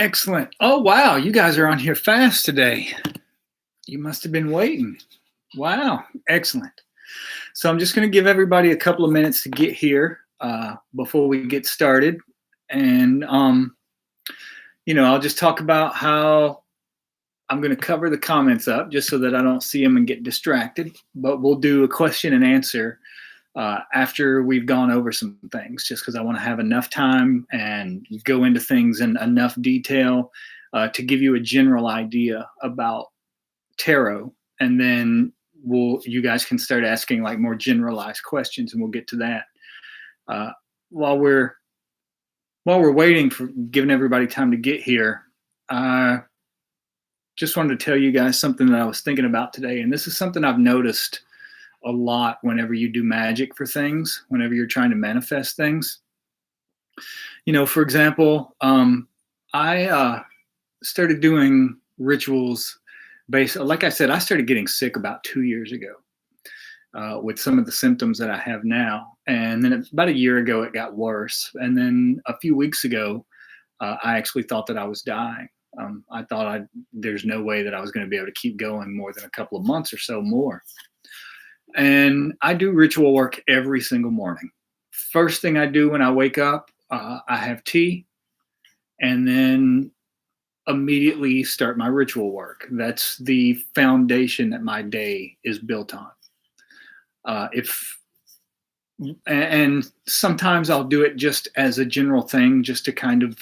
Excellent. Oh, wow. You guys are on here fast today. You must have been waiting. Wow. Excellent. So I'm just going to give everybody a couple of minutes to get here before we get started. And, I'll just talk about how I'm going to cover the comments up just so that I don't see them and get distracted. But we'll do a question and answer after we've gone over some things, just because I want to have enough time and go into things in enough detail to give you a general idea about tarot. And then you guys can start asking like more generalized questions, and we'll get to that. While we're waiting for giving everybody time to get here, just wanted to tell you guys something that I was thinking about today. And this is something I've noticed a lot whenever you do magic for things, whenever you're trying to manifest things. For example, I started doing rituals like I said, I started getting sick about 2 years ago with some of the symptoms that I have now. And then about a year ago, it got worse. And then a few weeks ago, I actually thought that I was dying. I thought there's no way that I was going to be able to keep going more than a couple of months or so more. And I do ritual work every single morning. First thing I do when I wake up, I have tea, and then immediately start my ritual work. That's the foundation that my day is built on. And sometimes I'll do it just as a general thing, just to kind of,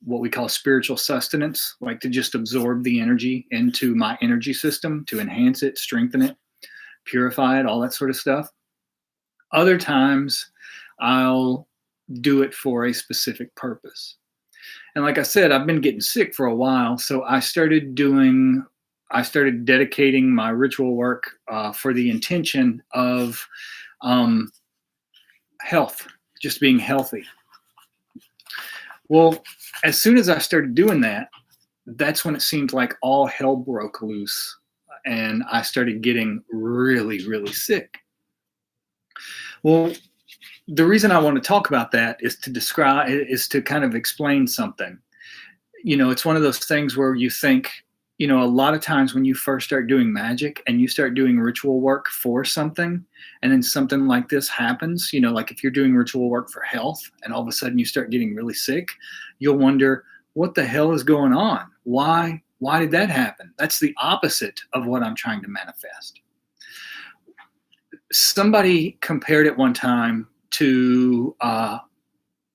what we call spiritual sustenance, like to just absorb the energy into my energy system, to enhance it, strengthen it, purify it, all that sort of stuff. Other times I'll do it for a specific purpose. And like I said, I've been getting sick for a while, so I started dedicating my ritual work for the intention of health, just being healthy. Well, as soon as I started doing that, that's when it seemed like all hell broke loose, and I started getting really, really sick. Well, the reason I want to talk about that is to kind of explain something. It's one of those things where you think, a lot of times when you first start doing magic and you start doing ritual work for something, and then something like this happens, like if you're doing ritual work for health and all of a sudden you start getting really sick, you'll wonder, what the hell is going on? Why did that happen? That's the opposite of what I'm trying to manifest. Somebody compared it one time to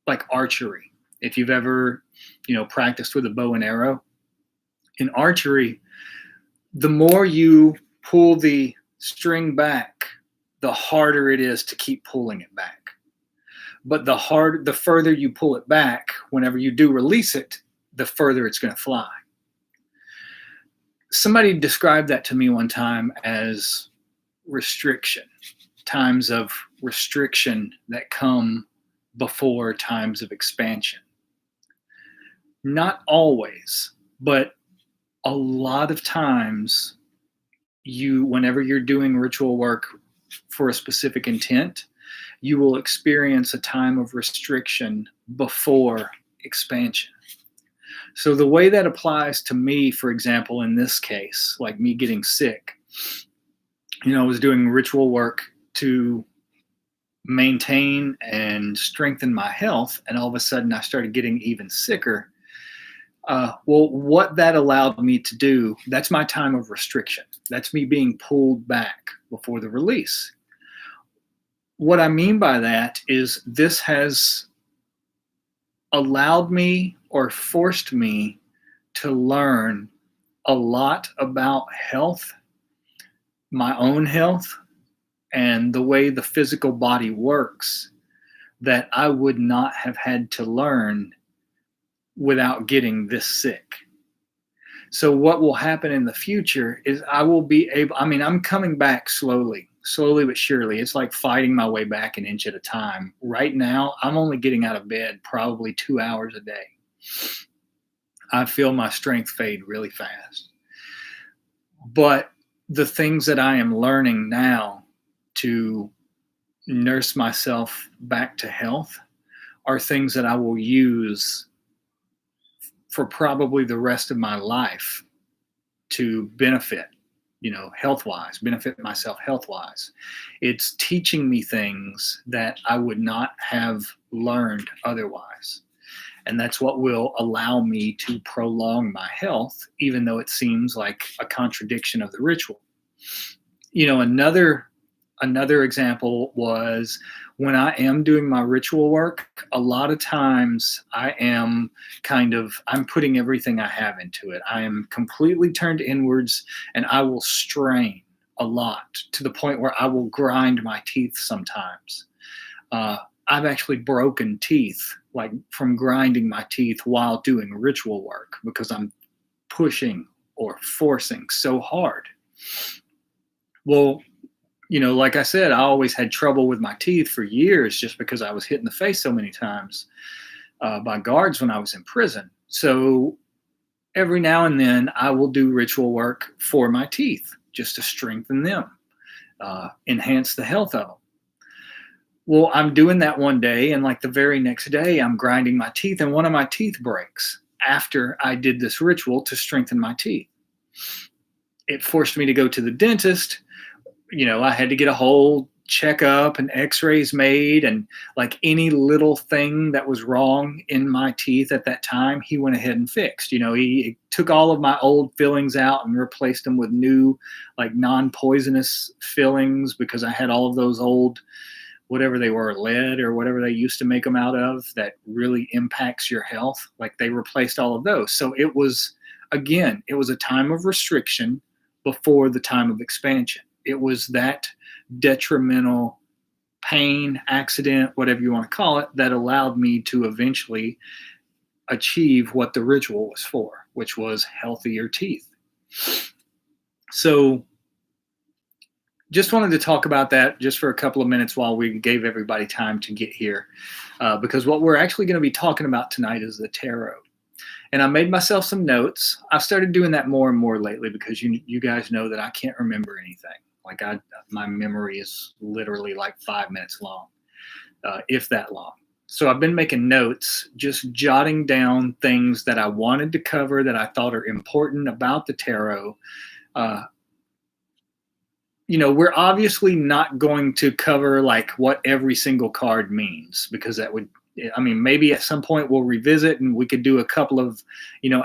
like archery. If you've ever, practiced with a bow and arrow, in archery, the more you pull the string back, the harder it is to keep pulling it back. But the further you pull it back, whenever you do release it, the further it's going to fly. Somebody described that to me one time as restriction, times of restriction that come before times of expansion. Not always, but a lot of times whenever you're doing ritual work for a specific intent, you will experience a time of restriction before expansion. So the way that applies to me, for example, in this case, like me getting sick, I was doing ritual work to maintain and strengthen my health, and all of a sudden I started getting even sicker. Well, what that allowed me to do, that's my time of restriction. That's me being pulled back before the release. What I mean by that is this has allowed me or forced me to learn a lot about health, my own health, and the way the physical body works that I would not have had to learn without getting this sick. So what will happen in the future is I'm coming back slowly but surely. It's like fighting my way back an inch at a time. Right now, I'm only getting out of bed probably 2 hours a day. I feel my strength fade really fast. But the things that I am learning now to nurse myself back to health are things that I will use for probably the rest of my life to benefit, health wise, benefit myself health wise. It's teaching me things that I would not have learned otherwise. And that's what will allow me to prolong my health, even though it seems like a contradiction of the ritual. Another example was when I am doing my ritual work, a lot of times I'm putting everything I have into it. I am completely turned inwards, and I will strain a lot to the point where I will grind my teeth sometimes. I've actually broken teeth, like from grinding my teeth while doing ritual work, because I'm pushing or forcing so hard. Well, like I said, I always had trouble with my teeth for years just because I was hit in the face so many times by guards when I was in prison. So every now and then I will do ritual work for my teeth just to strengthen them, enhance the health of them. Well, I'm doing that one day, and like the very next day, I'm grinding my teeth, and one of my teeth breaks after I did this ritual to strengthen my teeth. It forced me to go to the dentist. I had to get a whole checkup and x-rays made, and like any little thing that was wrong in my teeth at that time, he went ahead and fixed. He took all of my old fillings out and replaced them with new, like non-poisonous fillings, because I had all of those old, whatever they were, lead or whatever they used to make them out of, that really impacts your health. Like, they replaced all of those. So it was a time of restriction before the time of expansion. It was that detrimental pain, accident, whatever you want to call it, that allowed me to eventually achieve what the ritual was for, which was healthier teeth. So just wanted to talk about that just for a couple of minutes while we gave everybody time to get here, because what we're actually going to be talking about tonight is the tarot. And I made myself some notes. I've started doing that more and more lately because you guys know that I can't remember anything. Like, my memory is literally like 5 minutes long, if that long. So I've been making notes, just jotting down things that I wanted to cover that I thought are important about the tarot. We're obviously not going to cover like what every single card means, because that would, maybe at some point we'll revisit and we could do a couple of,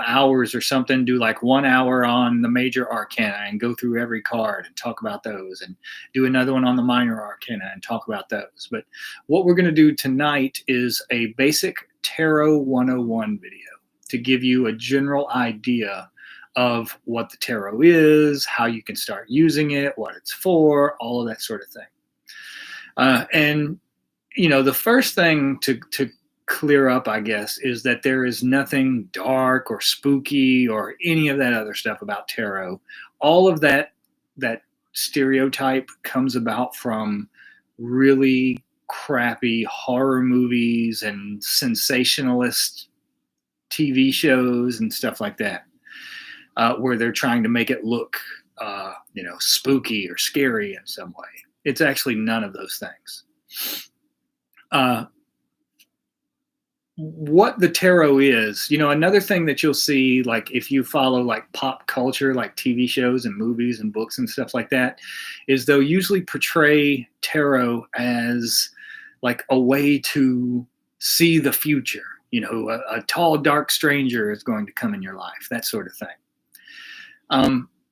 hours or something, do like 1 hour on the major arcana and go through every card and talk about those, and do another one on the minor arcana and talk about those. But what we're going to do tonight is a basic Tarot 101 video to give you a general idea of what the tarot is, how you can start using it, what it's for, all of that sort of thing. And the first thing to clear up, I guess, is that there is nothing dark or spooky or any of that other stuff about tarot. All of that stereotype comes about from really crappy horror movies and sensationalist TV shows and stuff like that, where they're trying to make it look, spooky or scary in some way. It's actually none of those things. What the tarot is, another thing that you'll see, like if you follow like pop culture, like TV shows and movies and books and stuff like that, is they'll usually portray tarot as like a way to see the future. A tall, dark stranger is going to come in your life, that sort of thing.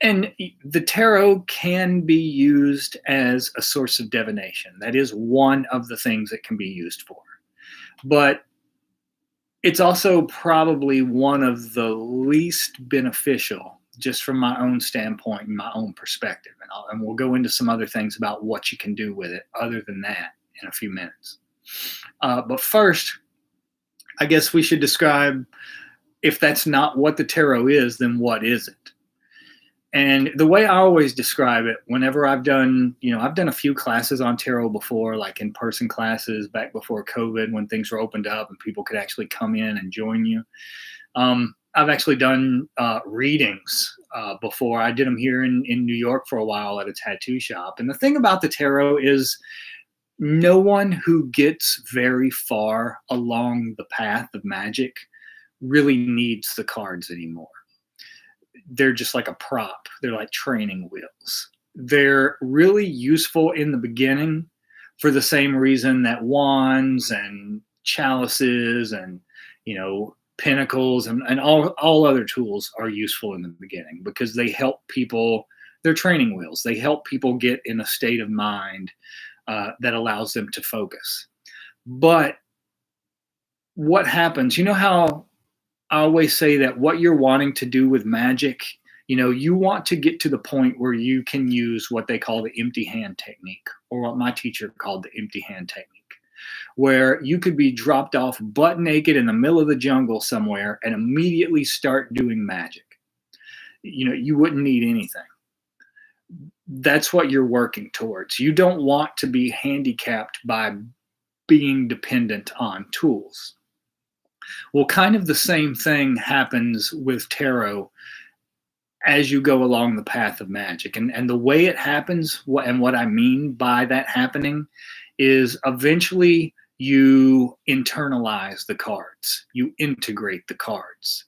And the tarot can be used as a source of divination. That is one of the things it can be used for. But it's also probably one of the least beneficial, just from my own standpoint and my own perspective. And we'll go into some other things about what you can do with it other than that in a few minutes. But first, I guess we should describe, if that's not what the tarot is, then what is it? And the way I always describe it, whenever I've done a few classes on tarot before, like in-person classes back before COVID, when things were opened up and people could actually come in and join you. I've actually done readings before. I did them here in New York for a while at a tattoo shop. And the thing about the tarot is, no one who gets very far along the path of magic really needs the cards anymore. They're just like a prop. They're like training wheels. They're really useful in the beginning for the same reason that wands and chalices and, pinnacles and all other tools are useful in the beginning, because they help people. They're training wheels. They help people get in a state of mind that allows them to focus. But what happens, how I always say that what you're wanting to do with magic, you want to get to the point where you can use what they call the empty hand technique, or what my teacher called the empty hand technique, where you could be dropped off butt naked in the middle of the jungle somewhere and immediately start doing magic. You wouldn't need anything. That's what you're working towards. You don't want to be handicapped by being dependent on tools. Well, kind of the same thing happens with tarot as you go along the path of magic. And the way it happens, and what I mean by that happening, is eventually you internalize the cards. You integrate the cards.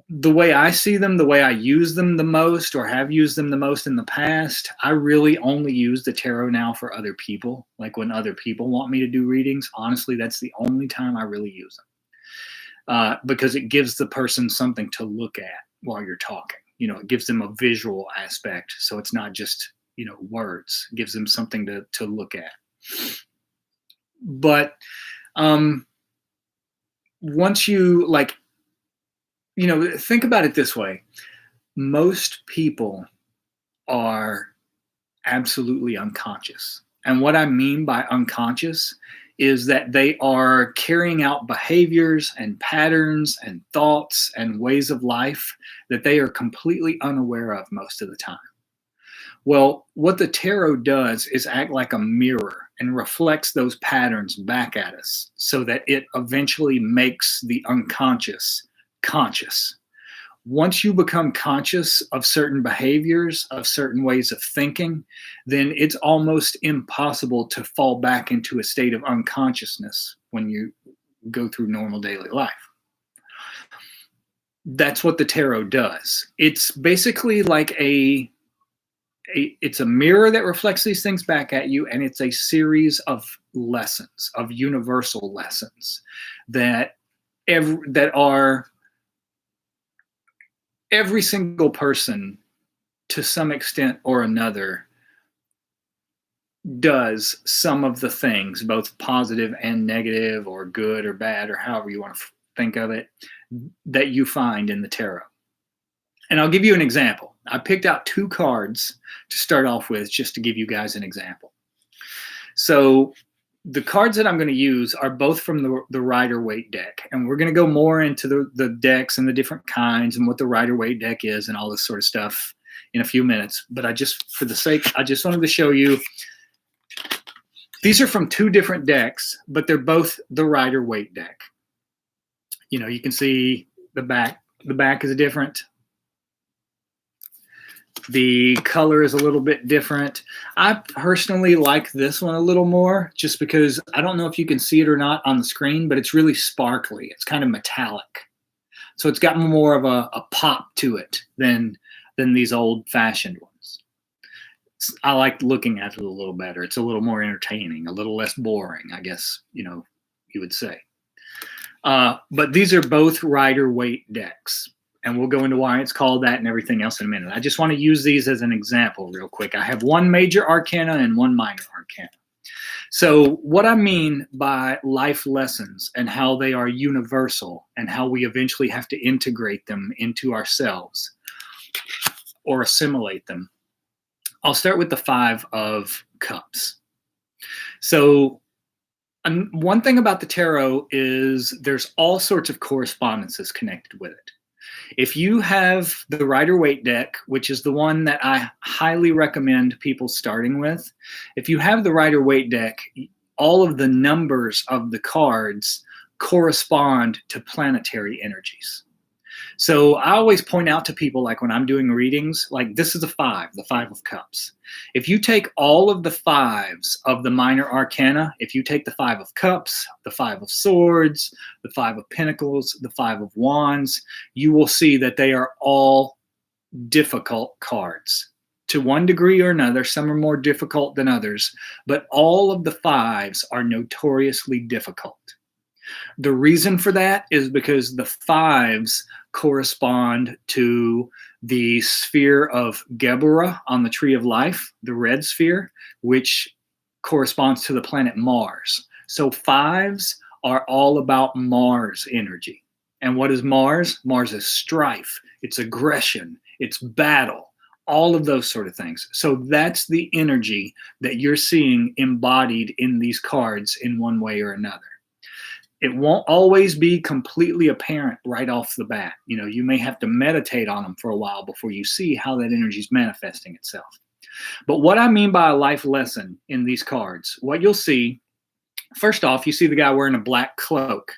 The way I see them, the way I use them the most, or have used them the most in the past, I really only use the tarot now for other people. Like when other people want me to do readings, honestly, that's the only time I really use them. Because it gives the person something to look at while you're talking. It gives them a visual aspect. So it's not just, words. It gives them something to look at. But once you think about it this way. Most people are absolutely unconscious. And what I mean by unconscious is that they are carrying out behaviors and patterns and thoughts and ways of life that they are completely unaware of most of the time. Well, what the tarot does is act like a mirror and reflects those patterns back at us, so that it eventually makes the unconscious conscious. Once you become conscious of certain behaviors, of certain ways of thinking, then it's almost impossible to fall back into a state of unconsciousness when you go through normal daily life. That's what the tarot does. It's basically like it's a mirror that reflects these things back at you, and it's a series of lessons, of universal lessons that are every single person, to some extent or another, does some of the things, both positive and negative, or good or bad, or however you want to think of it, that you find in the tarot. And I'll give you an example. I picked out 2 cards to start off with, just to give you guys an example. So the cards that I'm going to use are both from the Rider-Waite deck. And we're going to go more into the decks and the different kinds and what the Rider-Waite deck is and all this sort of stuff in a few minutes. But I just wanted to show you. These are from 2 different decks, but they're both the Rider-Waite deck. You can see the back. The back is different. The color is a little bit different. I personally like this one a little more, just because I don't know if you can see it or not on the screen, but it's really sparkly. It's kind of metallic. So it's got more of a pop to it than these old-fashioned ones. I like looking at it a little better. It's a little more entertaining, a little less boring, I guess, you would say. But these are both Rider-Waite decks. And we'll go into why it's called that and everything else in a minute. I just want to use these as an example real quick. I have 1 major arcana and 1 minor arcana. So what I mean by life lessons and how they are universal and how we eventually have to integrate them into ourselves or assimilate them. I'll start with the 5 of Cups. So one thing about the tarot is there's all sorts of correspondences connected with it. If you have the Rider-Waite deck, which is the one that I highly recommend people starting with, if you have the Rider-Waite deck, all of the numbers of the cards correspond to planetary energies. So I always point out to people, like when I'm doing readings, like this is the five of cups. If you take all of the fives of the minor arcana, if you take the five of cups, the five of swords, the five of pentacles, the five of wands, you will see that they are all difficult cards. To one degree or another, some are more difficult than others, but all of the fives are notoriously difficult. The reason for that is because the fives correspond to the sphere of Geburah on the Tree of Life, the red sphere, which corresponds to the planet Mars. So fives are all about Mars energy. And what is Mars? Mars is strife, it's aggression, it's battle, all of those sort of things. So that's the energy that you're seeing embodied in these cards in one way or another. It won't always be completely apparent right off the bat. You know, you may have to meditate on them for a while before you see how that energy is manifesting itself. But what I mean by a life lesson in these cards, what you'll see, first off, you see the guy wearing a black cloak.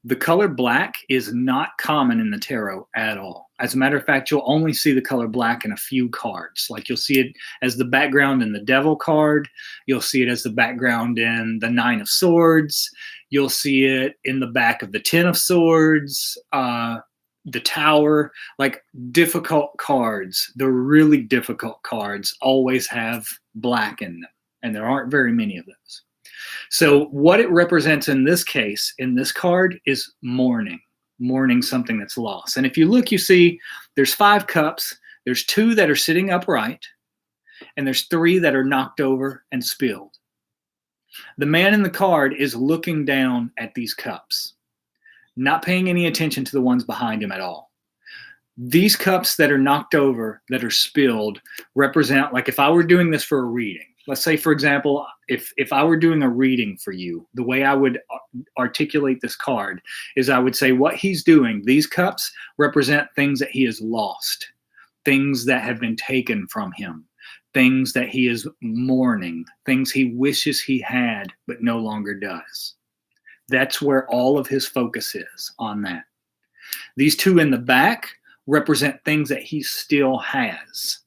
The color black is not common in the tarot at all. As a matter of fact, you'll only see the color black in a few cards. Like you'll see it as the background in the Devil card. You'll see it as the background in the Nine of Swords. You'll see it in the back of the Ten of Swords, the Tower. Like difficult cards, the really difficult cards always have black in them. And there aren't very many of those. So what it represents in this case, in this card, is mourning something that's lost. And if you look, you see there's 5 cups. There's 2 that are sitting upright, and there's 3 that are knocked over and spilled. The man in the card is looking down at these cups, not paying any attention to the ones behind him at all. These cups that are knocked over, that are spilled, represent, like if I were doing this for a reading, let's say, for example, if I were doing a reading for you, the way I would articulate this card is I would say what he's doing, these cups represent things that he has lost, things that have been taken from him, things that he is mourning, things he wishes he had but no longer does. That's where all of his focus is, on that. These 2 in the back represent things that he still has,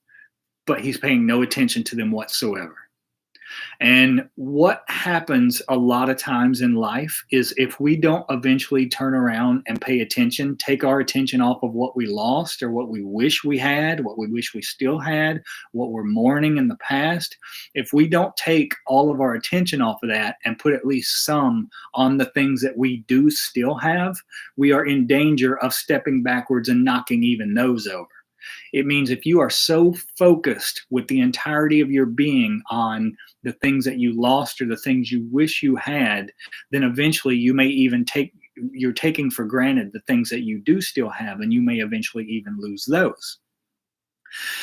but he's paying no attention to them whatsoever. And what happens a lot of times in life is if we don't eventually turn around and pay attention, take our attention off of what we lost or what we wish we had, what we wish we still had, what we're mourning in the past, if we don't take all of our attention off of that and put at least some on the things that we do still have, we are in danger of stepping backwards and knocking even those over. It means if you are so focused with the entirety of your being on the things that you lost or the things you wish you had, then eventually you may even you're taking for granted the things that you do still have, and you may eventually even lose those.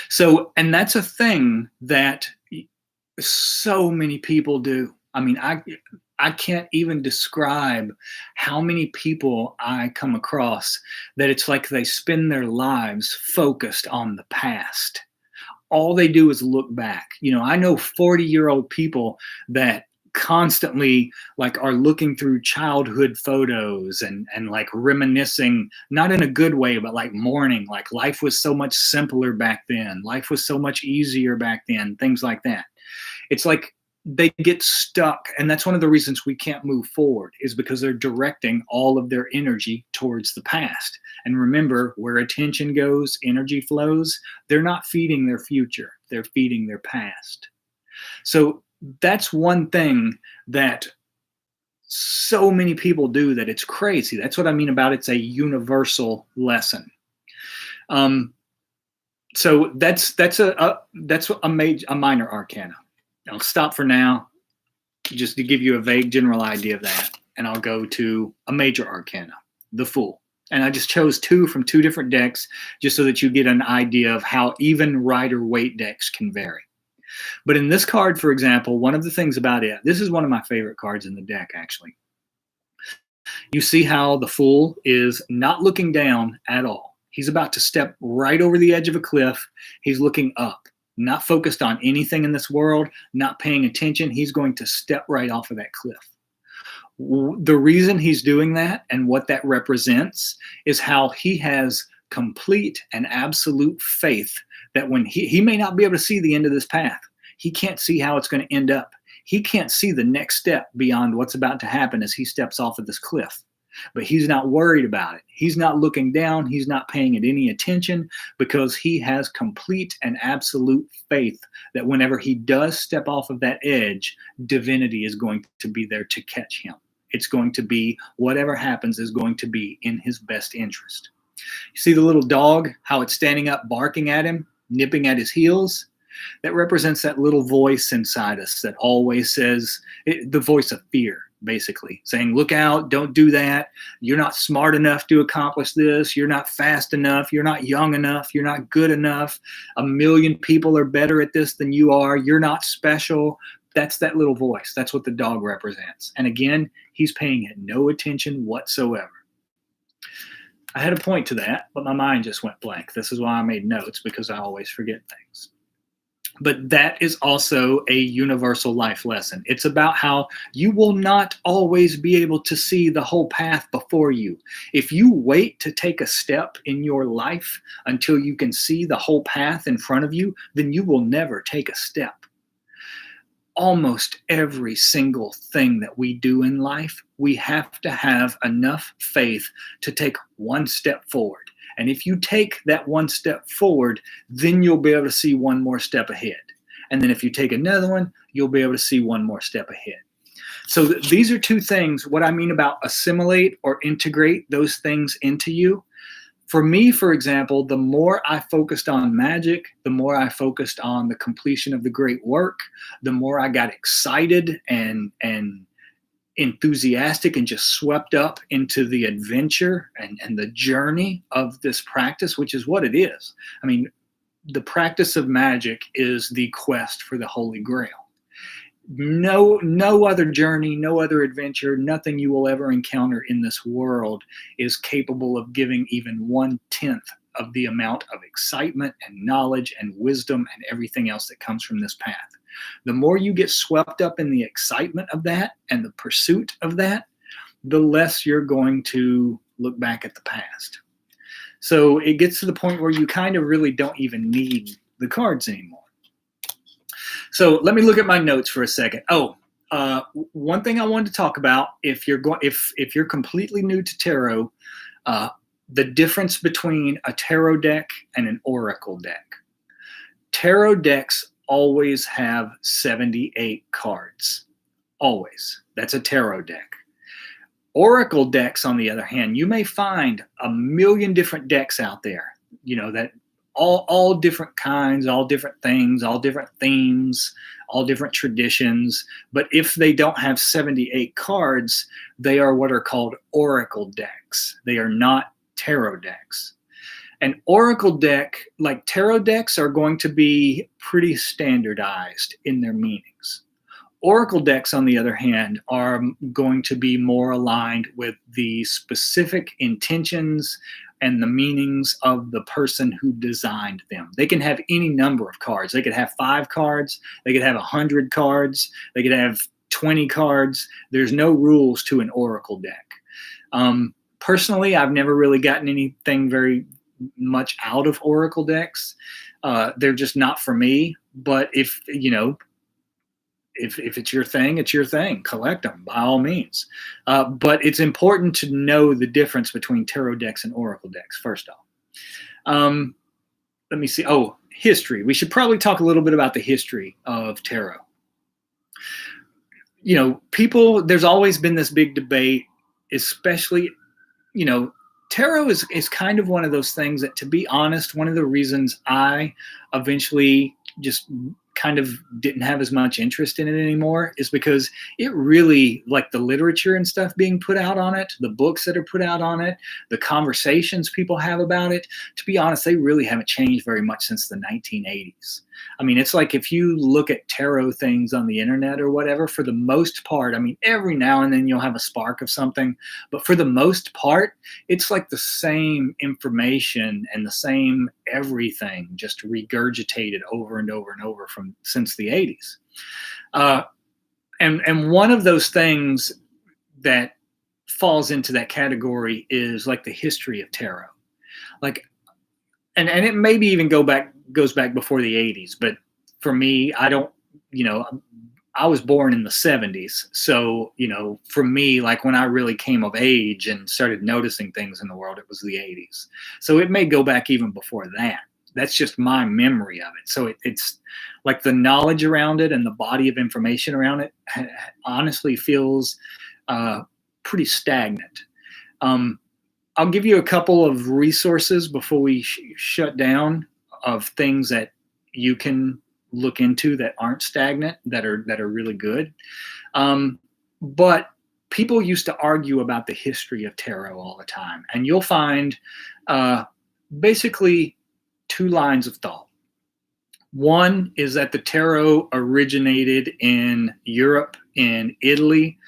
So, and that's a thing that so many people do. I mean, I can't even describe how many people I come across that it's like they spend their lives focused on the past. All they do is look back. You know, I know 40-year-old people that constantly like are looking through childhood photos and like reminiscing, not in a good way, but like mourning, like life was so much simpler back then. Life was so much easier back then, things like that. It's like they get stuck, and that's one of the reasons we can't move forward, is because they're directing all of their energy towards the past. And remember, where attention goes, energy flows. They're not feeding their future, they're feeding their past. So that's one thing that so many people do that it's crazy. That's what I mean about it's a universal lesson. So that's a minor arcana. I'll stop for now, just to give you a vague general idea of that, and I'll go to a major arcana, the Fool. And I just chose 2 from 2 different decks just so that you get an idea of how even Rider-Waite decks can vary. But in this card, for example, one of the things about it, this is one of my favorite cards in the deck, actually. You see how the Fool is not looking down at all. He's about to step right over the edge of a cliff. He's looking up. Not focused on anything in this world, not paying attention. He's going to step right off of that cliff. The reason he's doing that and what that represents is how he has complete and absolute faith that when he may not be able to see the end of this path, he can't see how it's going to end up. He can't see the next step beyond what's about to happen as he steps off of this cliff. But he's not worried about it. He's not looking down. He's not paying it any attention because he has complete and absolute faith that whenever he does step off of that edge, divinity is going to be there to catch him. It's going to be, whatever happens is going to be in his best interest. You see the little dog, how it's standing up, barking at him, nipping at his heels? That represents that little voice inside us that always says, the voice of fear, basically, saying, look out, don't do that. You're not smart enough to accomplish this. You're not fast enough. You're not young enough. You're not good enough. 1,000,000 people are better at this than you are. You're not special. That's that little voice. That's what the dog represents. And again, he's paying it no attention whatsoever. I had a point to that, but my mind just went blank. This is why I made notes, because I always forget things. But that is also a universal life lesson. It's about how you will not always be able to see the whole path before you. If you wait to take a step in your life until you can see the whole path in front of you, then you will never take a step. Almost every single thing that we do in life, we have to have enough faith to take one step forward. And if you take that one step forward, then you'll be able to see one more step ahead. And then if you take another one, you'll be able to see one more step ahead. So these are two things. What I mean about assimilate or integrate those things into you. For me, for example, the more I focused on magic, the more I focused on the completion of the great work, the more I got excited and enthusiastic and just swept up into the adventure and the journey of this practice, which is what it is. I mean, the practice of magic is the quest for the Holy Grail. No other journey, no other adventure, nothing you will ever encounter in this world is capable of giving even 1/10 of the amount of excitement and knowledge and wisdom and everything else that comes from this path. The more you get swept up in the excitement of that and the pursuit of that, the less you're going to look back at the past. So it gets to the point where you kind of really don't even need the cards anymore. So let me look at my notes for a second. One thing I wanted to talk about, if you're completely new to tarot, the difference between a tarot deck and an oracle deck. Tarot decks always have 78 cards. Always. That's a tarot deck. Oracle decks, on the other hand, you may find 1,000,000 different decks out there, that all different kinds, all different things, all different themes, all different traditions. But if they don't have 78 cards, they are what are called oracle decks. They are not tarot decks. An oracle deck, like tarot decks, are going to be pretty standardized in their meanings. Oracle decks, on the other hand, are going to be more aligned with the specific intentions and the meanings of the person who designed them. They can have any number of cards. They could have 5 cards. They could have 100 cards. They could have 20 cards. There's no rules to an oracle deck. Personally, I've never really gotten anything very much out of oracle decks. They're just not for me. But if it's your thing, it's your thing. Collect them by all means. But it's important to know the difference between tarot decks and oracle decks, first off. Let me see. History. We should probably talk a little bit about the history of tarot. There's always been this big debate, especially, tarot is kind of one of those things that, to be honest, one of the reasons I eventually just kind of didn't have as much interest in it anymore is because it really, like the literature and stuff being put out on it, the books that are put out on it, the conversations people have about it, to be honest, they really haven't changed very much since the 1980s. I mean, it's like if you look at tarot things on the internet or whatever, for the most part, I mean, every now and then you'll have a spark of something, but for the most part, it's like the same information and the same everything just regurgitated over and over and over since the 80s. And one of those things that falls into that category is like the history of tarot. Like, and it maybe even goes back before the 80s, but for me, I don't, I was born in the 70s. So, for me, like when I really came of age and started noticing things in the world, it was the 80s. So it may go back even before that. That's just my memory of it. So it's like the knowledge around it and the body of information around it honestly feels pretty stagnant. I'll give you a couple of resources before we shut down of things that you can look into that aren't stagnant, that are really good. But people used to argue about the history of tarot all the time, and you'll find basically two lines of thought. One is that the tarot originated in Europe, in Italy.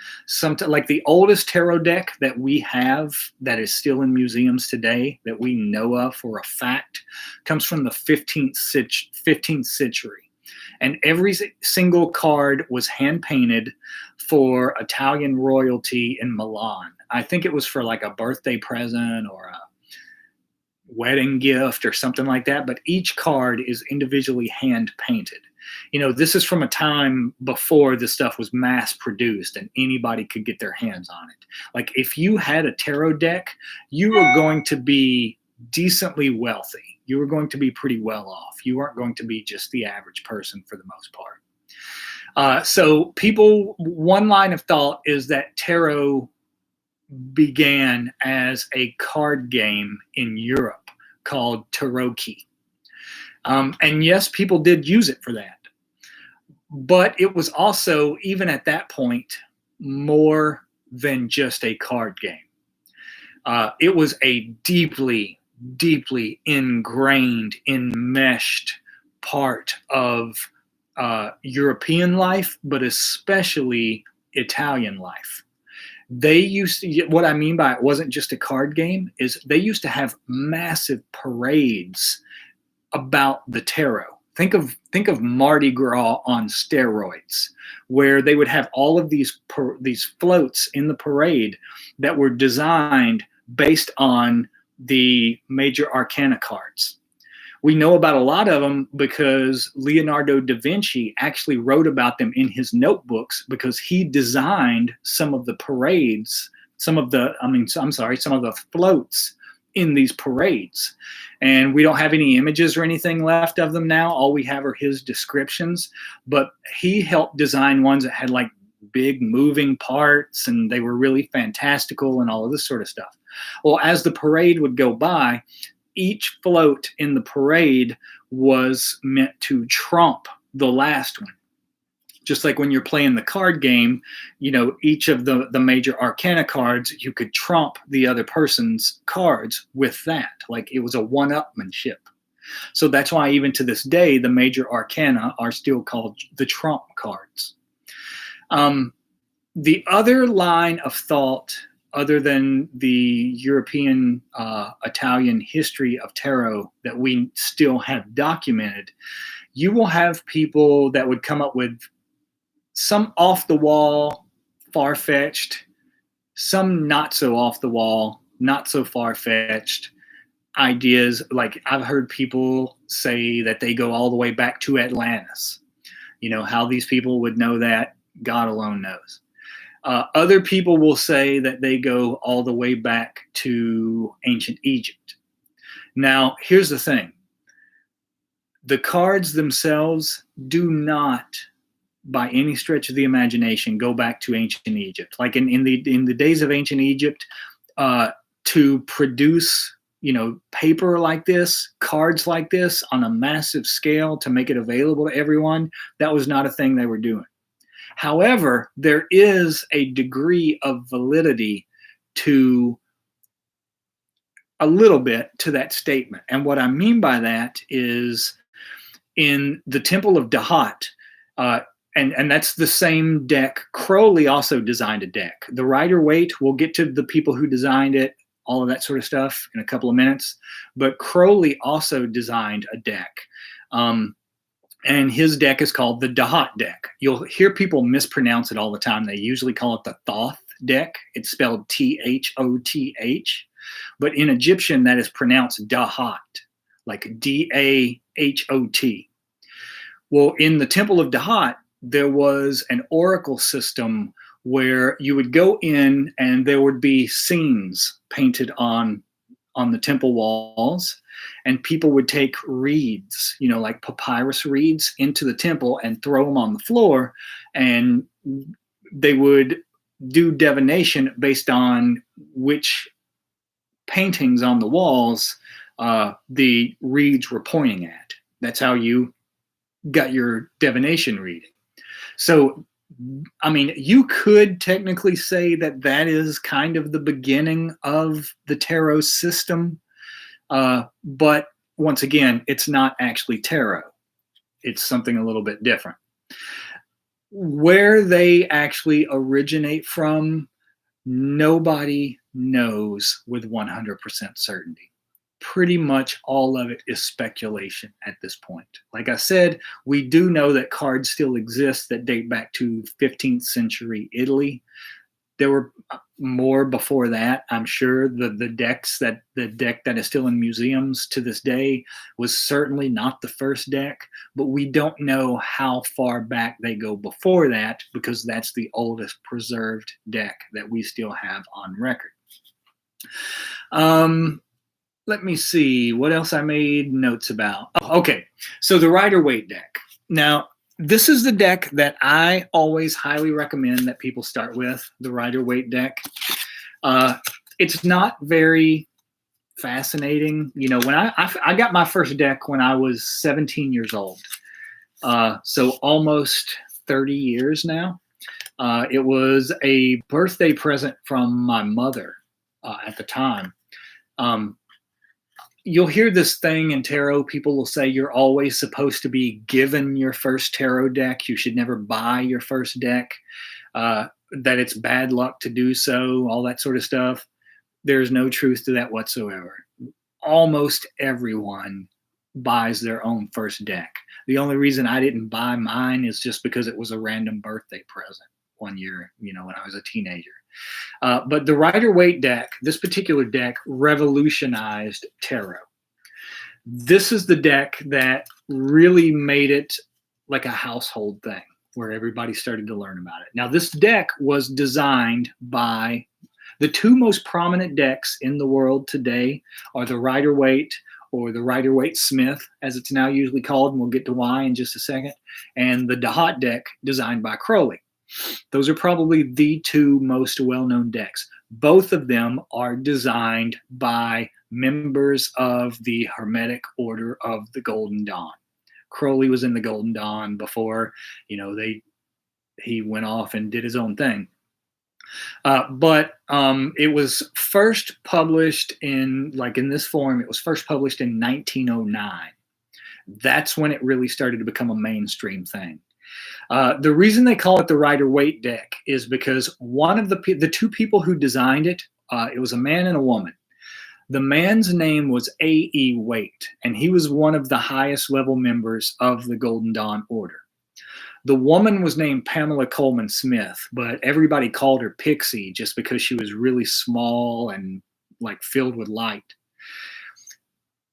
Like the oldest tarot deck that we have that is still in museums today that we know of for a fact comes from the 15th century. And every single card was hand painted for Italian royalty in Milan. I think it was for like a birthday present or a wedding gift or something like that, but each card is individually hand painted. This is from a time before this stuff was mass produced and anybody could get their hands on it. Like if you had a tarot deck, you were going to be decently wealthy. You were going to be pretty well off. You weren't going to be just the average person for the most part. So one line of thought is that tarot began as a card game in Europe called tarocchi. And yes, people did use it for that. But it was also, even at that point, more than just a card game. It was a deeply, deeply ingrained, enmeshed part of European life, but especially Italian life. What I mean by it wasn't just a card game, is they used to have massive parades about the tarot. Think of Mardi Gras on steroids, where they would have all of these floats in the parade that were designed based on the major arcana cards. We know about a lot of them because Leonardo da Vinci actually wrote about them in his notebooks, because he designed some of the parades, some of the floats in these parades. And we don't have any images or anything left of them now. All we have are his descriptions, but he helped design ones that had like big moving parts and they were really fantastical and all of this sort of stuff. Well, as the parade would go by, each float in the parade was meant to trump the last one. Just like when you're playing the card game, each of the major arcana cards, you could trump the other person's cards with that. Like it was a one-upmanship. So that's why even to this day, the major arcana are still called the trump cards. The other line of thought, other than the European, Italian history of tarot that we still have documented, you will have people that would come up with some off-the-wall, far-fetched, some not so off-the-wall, not so far-fetched ideas. Like I've heard people say that they go all the way back to Atlantis. How these people would know that, God alone knows. Other people will say that they go all the way back to ancient Egypt. Now, here's the thing. The cards themselves do not, by any stretch of the imagination, go back to ancient Egypt. Like in the days of ancient Egypt, to produce, paper like this, cards like this on a massive scale to make it available to everyone, that was not a thing they were doing. However, there is a degree of validity to a little bit to that statement. And what I mean by that is in the Temple of Dahat, and that's the same deck. Crowley also designed a deck. The Rider-Waite, we'll get to the people who designed it, all of that sort of stuff in a couple of minutes. But Crowley also designed a deck. And his deck is called the Dahat deck. You'll hear people mispronounce it all the time. They usually call it the Thoth deck. It's spelled Thoth, but in Egyptian that is pronounced Dahat, like Dahot. Well, in the Temple of Dahat, there was an oracle system where you would go in and there would be scenes painted on the temple walls, and people would take reeds, like papyrus reeds, into the temple and throw them on the floor, and they would do divination based on which paintings on the walls the reeds were pointing at. That's how you got your divination reading. So, I mean, you could technically say that that is kind of the beginning of the tarot system. But once again, it's not actually tarot. It's something a little bit different. Where they actually originate from, nobody knows with 100% certainty. Pretty much all of it is speculation at this point. Like I said, we do know that cards still exist that date back to 15th century Italy. There were more before that. I'm sure the deck that is still in museums to this day was certainly not the first deck, but we don't know how far back they go before that, because that's the oldest preserved deck that we still have on record. Let me see what else I made notes about. Oh, okay, so the Rider-Waite deck. Now, this is the deck that I always highly recommend that people start with, the Rider-Waite deck. It's not very fascinating. When I got my first deck when I was 17 years old, so almost 30 years now. It was a birthday present from my mother at the time. You'll hear this thing in tarot. People will say you're always supposed to be given your first tarot deck. You should never buy your first deck, that it's bad luck to do so, all that sort of stuff. There's no truth to that whatsoever. Almost everyone buys their own first deck. The only reason I didn't buy mine is just because it was a random birthday present one year, when I was a teenager. But the Rider-Waite deck, this particular deck, revolutionized tarot. This is the deck that really made it like a household thing, where everybody started to learn about it. Now, this deck was designed by the two most prominent decks in the world today are the Rider-Waite, or the Rider-Waite Smith, as it's now usually called, and we'll get to why in just a second, and the Dahat deck designed by Crowley. Those are probably the two most well-known decks. Both of them are designed by members of the Hermetic Order of the Golden Dawn. Crowley was in the Golden Dawn before, he went off and did his own thing. But it was first published in this form. It was first published in 1909. That's when it really started to become a mainstream thing. The reason they call it the Rider-Waite deck is because one of the two people who designed it, it was a man and a woman. The man's name was A.E. Waite, and he was one of the highest level members of the Golden Dawn Order. The woman was named Pamela Coleman Smith, but everybody called her Pixie just because she was really small and filled with light.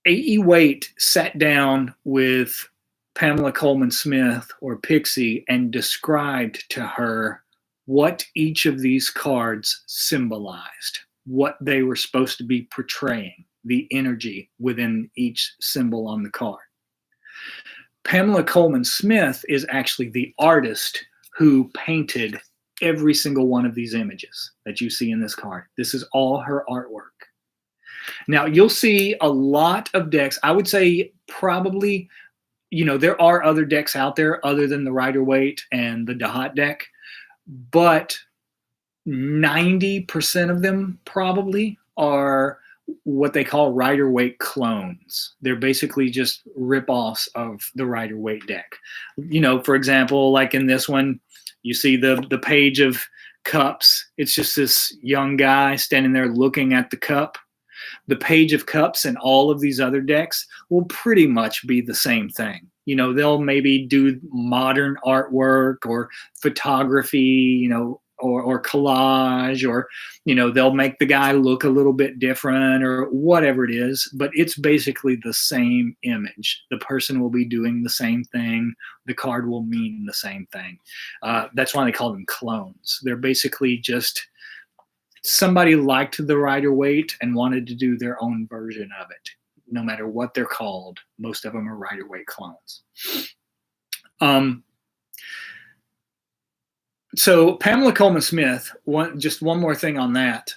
A.E. Waite sat down with Pamela Coleman Smith, or Pixie, and described to her what each of these cards symbolized, what they were supposed to be portraying, the energy within each symbol on the card. Pamela Coleman Smith is actually the artist who painted every single one of these images that you see in this card. This is all her artwork. Now, you'll see a lot of decks. I would say probably, there are other decks out there other than the Rider-Waite and the Dahat deck, but 90% of them probably are what they call Rider-Waite clones. They're basically just rip-offs of the Rider-Waite deck. For example, like in this one, you see the Page of Cups. It's just this young guy standing there looking at the cup. The Page of Cups and all of these other decks will pretty much be the same thing. They'll maybe do modern artwork or photography, or collage, or they'll make the guy look a little bit different or whatever it is, but it's basically the same image. The person will be doing the same thing. The card will mean the same thing. That's why they call them clones. They're basically just somebody liked the Rider-Waite and wanted to do their own version of it. No matter what they're called, most of them are Rider-Waite clones. So Pamela Coleman Smith, just one more thing on that.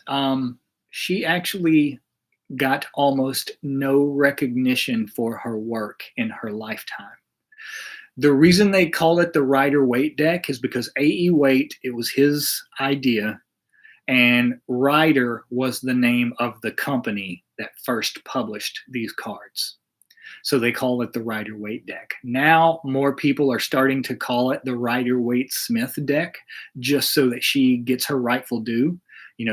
She actually got almost no recognition for her work in her lifetime. The reason they call it the Rider-Waite deck is because A.E. Waite, it was his idea, and Rider was the name of the company that first published these cards. So they call it the Rider-Waite deck. Now more people are starting to call it the Rider-Waite Smith deck, just so that she gets her rightful due.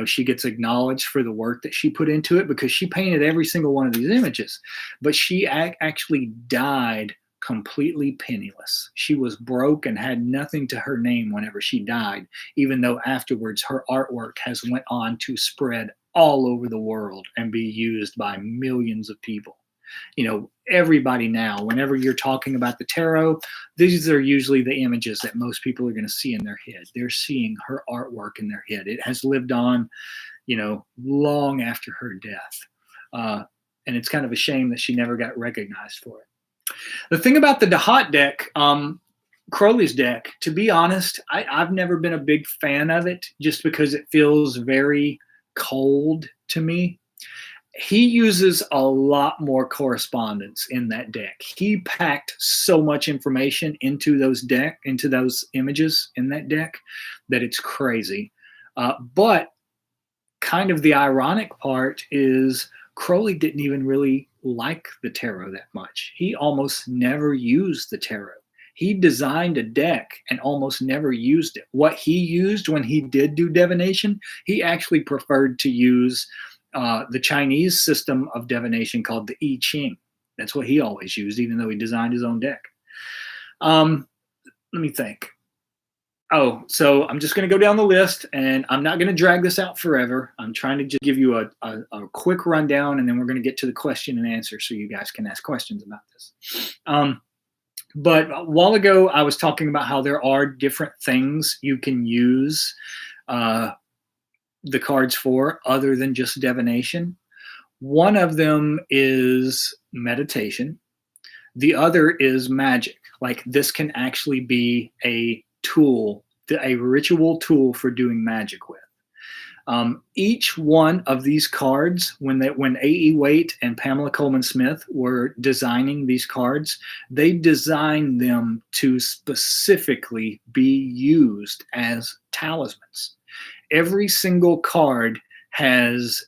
She gets acknowledged for the work that she put into it, because she painted every single one of these images. But she actually died completely penniless. She was broke and had nothing to her name whenever she died, even though afterwards her artwork has went on to spread all over the world and be used by millions of people. Everybody now, whenever you're talking about the tarot, these are usually the images that most people are going to see in their head. They're seeing her artwork in their head. It has lived on, long after her death. And it's kind of a shame that she never got recognized for it. The thing about the DeHaat deck, Crowley's deck, to be honest, I've never been a big fan of it, just because it feels very cold to me. He uses a lot more correspondence in that deck. He packed so much information into those images in that deck that it's crazy. But kind of the ironic part is Crowley didn't even really like the tarot that much. He almost never used the tarot. He designed a deck and almost never used it. What he used when he did do divination, he actually preferred to use the Chinese system of divination called the I Ching. That's what he always used, even though he designed his own deck. Let me think. Oh, so I'm just going to go down the list, and I'm not going to drag this out forever. I'm trying to just give you a quick rundown, and then we're going to get to the question and answer so you guys can ask questions about this. But a while ago, I was talking about how there are different things you can use the cards for other than just divination. One of them is meditation. The other is magic. Like, this can actually be a tool, a ritual tool for doing magic with. Each one of these cards, when A.E. Waite and Pamela Coleman Smith were designing these cards, they designed them to specifically be used as talismans. Every single card has,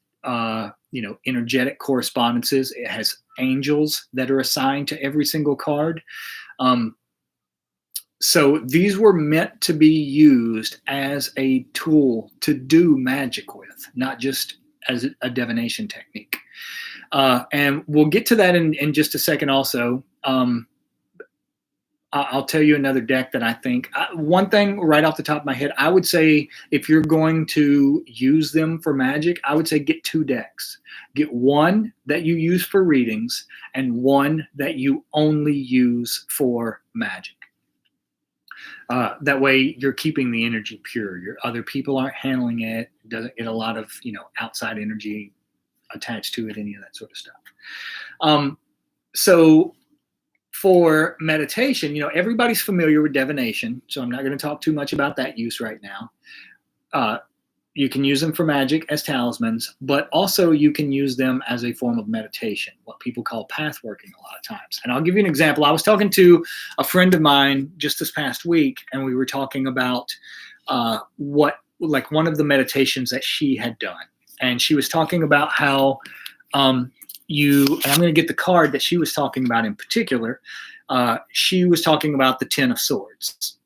energetic correspondences. It has angels that are assigned to every single card. So these were meant to be used as a tool to do magic with, not just as a divination technique. And we'll get to that in just a second also. I'll tell you another deck that I think, one thing right off the top of my head, I would say if you're going to use them for magic, I would say get two decks. Get one that you use for readings and one that you only use for magic. That way you're keeping the energy pure. Your other people aren't handling it. It doesn't get a lot of, outside energy attached to it, any of that sort of stuff. So for meditation, everybody's familiar with divination, so I'm not going to talk too much about that use right now. You can use them for magic as talismans, but also you can use them as a form of meditation, what people call path working a lot of times. And I'll give you an example. I was talking to a friend of mine just this past week, and we were talking about one of the meditations that she had done. And she was talking about how and I'm going to get the card that she was talking about in particular. She was talking about the Ten of Swords.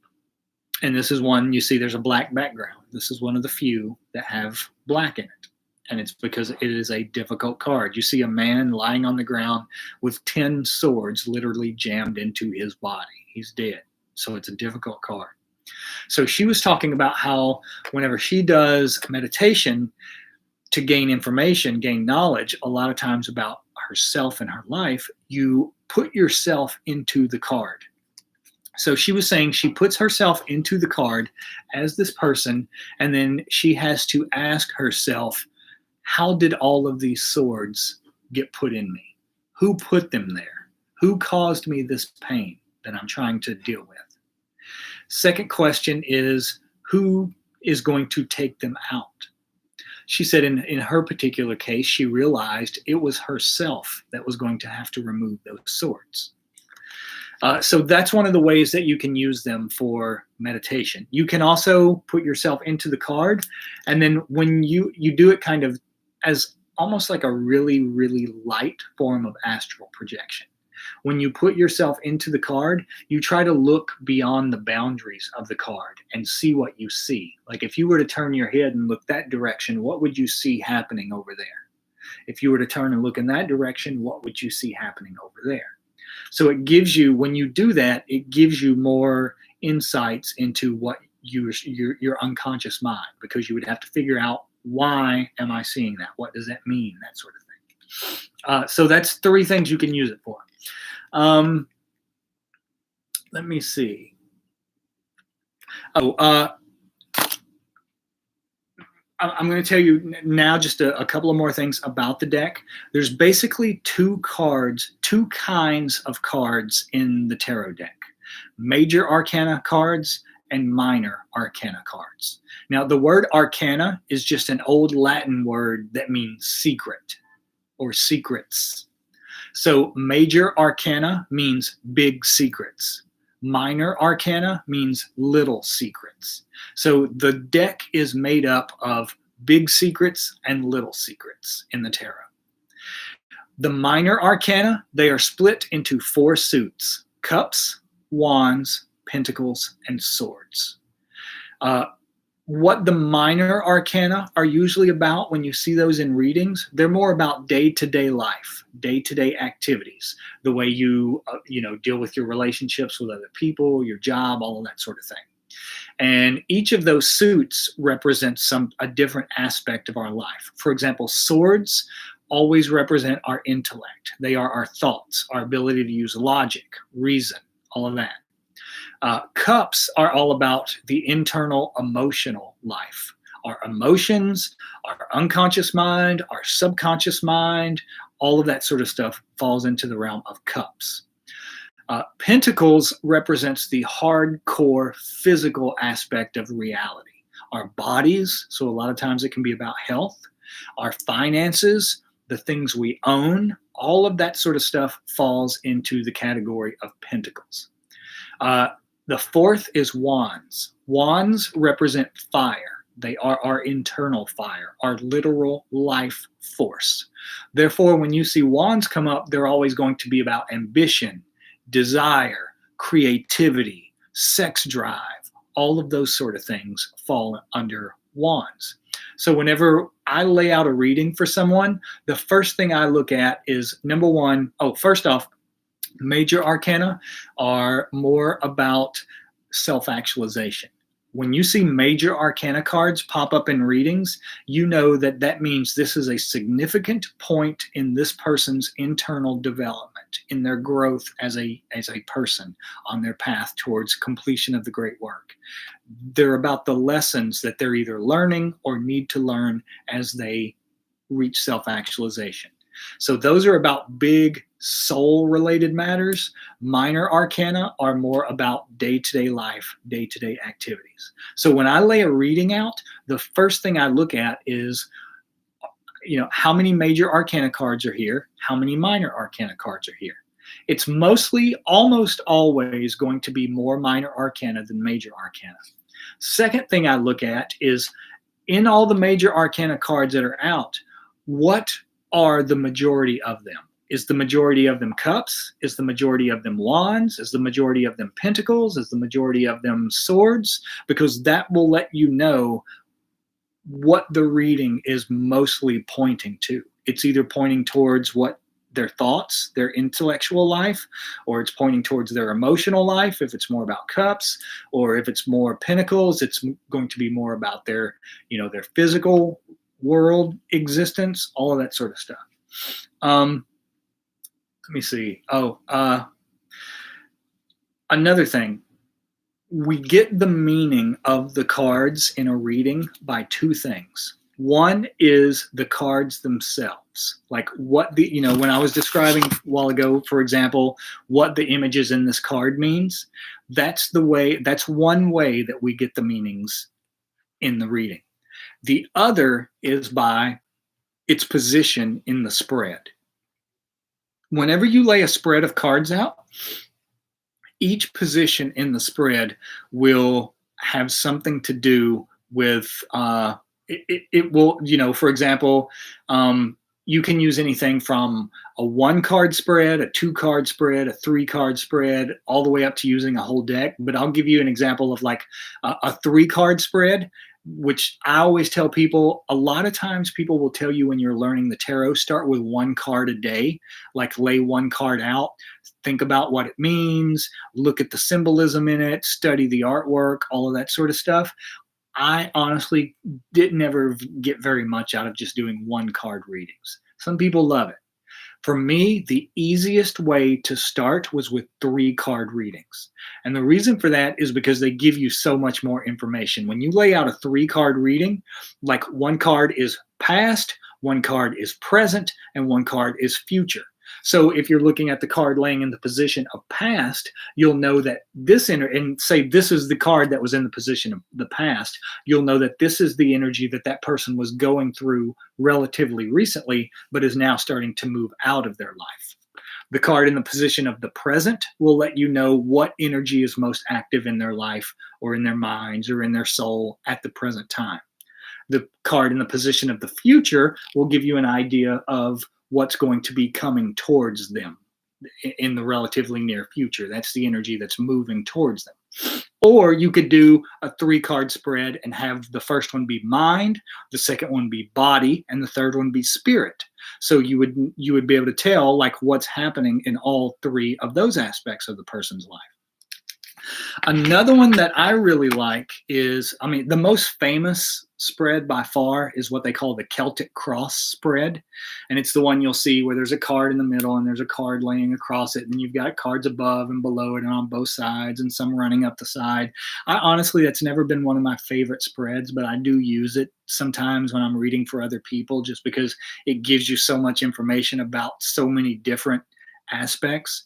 And this is one, you see there's a black background. This is one of the few that have black in it. And it's because it is a difficult card. You see a man lying on the ground with 10 swords literally jammed into his body. He's dead. So it's a difficult card. So she was talking about how whenever she does meditation to gain information, gain knowledge, a lot of times about herself and her life, you put yourself into the card. So she was saying she puts herself into the card as this person, and then she has to ask herself, how did all of these swords get put in me? Who put them there? Who caused me this pain that I'm trying to deal with? Second question is, who is going to take them out? She said in her particular case, she realized it was herself that was going to have to remove those swords. So that's one of the ways that you can use them for meditation. You can also put yourself into the card, and then when you do it kind of as almost like a really, really light form of astral projection. When you put yourself into the card, you try to look beyond the boundaries of the card and see what you see. Like if you were to turn your head and look that direction, what would you see happening over there? If you were to turn and look in that direction, what would you see happening over there? So it gives you, when you do that, it gives you more insights into what your unconscious mind, because you would have to figure out, why am I seeing that? What does that mean? That sort of thing. So that's 3 things you can use it for. Let me see. I'm going to tell you now just a couple of more things about the deck. There's basically 2 kinds of cards in the tarot deck: major arcana cards and minor arcana cards. Now, the word arcana is just an old Latin word that means secret or secrets. So major arcana means big secrets. Minor arcana means little secrets. So the deck is made up of big secrets and little secrets in the tarot. The minor arcana, they are split into 4 suits: cups, wands, pentacles, and swords. What the minor arcana are usually about when you see those in readings, they're more about day-to-day life, day-to-day activities, the way you deal with your relationships with other people, your job, all of that sort of thing. And each of those suits represents a different aspect of our life. For example, swords always represent our intellect. They are our thoughts, our ability to use logic, reason, all of that. Cups are all about the internal emotional life. Our emotions, our unconscious mind, our subconscious mind, all of that sort of stuff falls into the realm of cups. Pentacles represents the hardcore physical aspect of reality. Our bodies, so a lot of times it can be about health. Our finances, the things we own, all of that sort of stuff falls into the category of pentacles. The 4th is wands. Wands represent fire. They are our internal fire, our literal life force. Therefore, when you see wands come up, they're always going to be about ambition, desire, creativity, sex drive. All of those sort of things fall under wands. So whenever I lay out a reading for someone, the first thing I look at is, number one, first off, major arcana are more about self-actualization. When you see major arcana cards pop up in readings, you know that that means this is a significant point in this person's internal development, in their growth as a person on their path towards completion of the great work. They're about the lessons that they're either learning or need to learn as they reach self-actualization. So those are about big soul-related matters. Minor arcana are more about day-to-day life, day-to-day activities. So when I lay a reading out, the first thing I look at is, how many major arcana cards are here? How many minor arcana cards are here? It's mostly, almost always going to be more minor arcana than major arcana. Second thing I look at is, in all the major arcana cards that are out, what are the majority of them? Is the majority of them cups? Is the majority of them wands? Is the majority of them pentacles? Is the majority of them swords? Because that will let you know what the reading is mostly pointing to. It's either pointing towards what their thoughts, their intellectual life, or it's pointing towards their emotional life. If it's more about cups, or if it's more pentacles, it's going to be more about their, their physical world existence, all of that sort of stuff. Let me see. Another thing, we get the meaning of the cards in a reading by two things. One is the cards themselves, like what when I was describing a while ago, for example, what the images in this card means, that's one way that we get the meanings in the reading. The other is by its position in the spread. Whenever you lay a spread of cards out, each position in the spread will have something to do with it will, for example, you can use anything from a 1-card spread, a 2-card spread, a 3-card spread, all the way up to using a whole deck. But I'll give you an example of like a 3-card spread, which I always tell people. A lot of times people will tell you when you're learning the tarot, start with 1 card a day, like lay 1 card out, think about what it means, look at the symbolism in it, study the artwork, all of that sort of stuff. I honestly didn't ever get very much out of just doing 1-card readings. Some people love it. For me, the easiest way to start was with 3-card readings. And the reason for that is because they give you so much more information. When you lay out a 3-card reading, like 1 card is past, 1 card is present, and 1 card is future. So if you're looking at the card laying in the position of past, you'll know that and say this is the card that was in the position of the past, you'll know that this is the energy that person was going through relatively recently, but is now starting to move out of their life. The card in the position of the present will let you know what energy is most active in their life or in their minds or in their soul at the present time. The card in the position of the future will give you an idea of what's going to be coming towards them in the relatively near future. That's the energy that's moving towards them. Or you could do a 3-card spread and have the first one be mind, the second one be body, and the third one be spirit. So you would be able to tell like what's happening in all 3 of those aspects of the person's life. Another one that I really like is, the most famous spread by far is what they call the Celtic cross spread. And it's the one you'll see where there's a card in the middle and there's a card laying across it. And you've got cards above and below it and on both sides and some running up the side. Honestly, that's never been one of my favorite spreads, but I do use it sometimes when I'm reading for other people just because it gives you so much information about so many different aspects.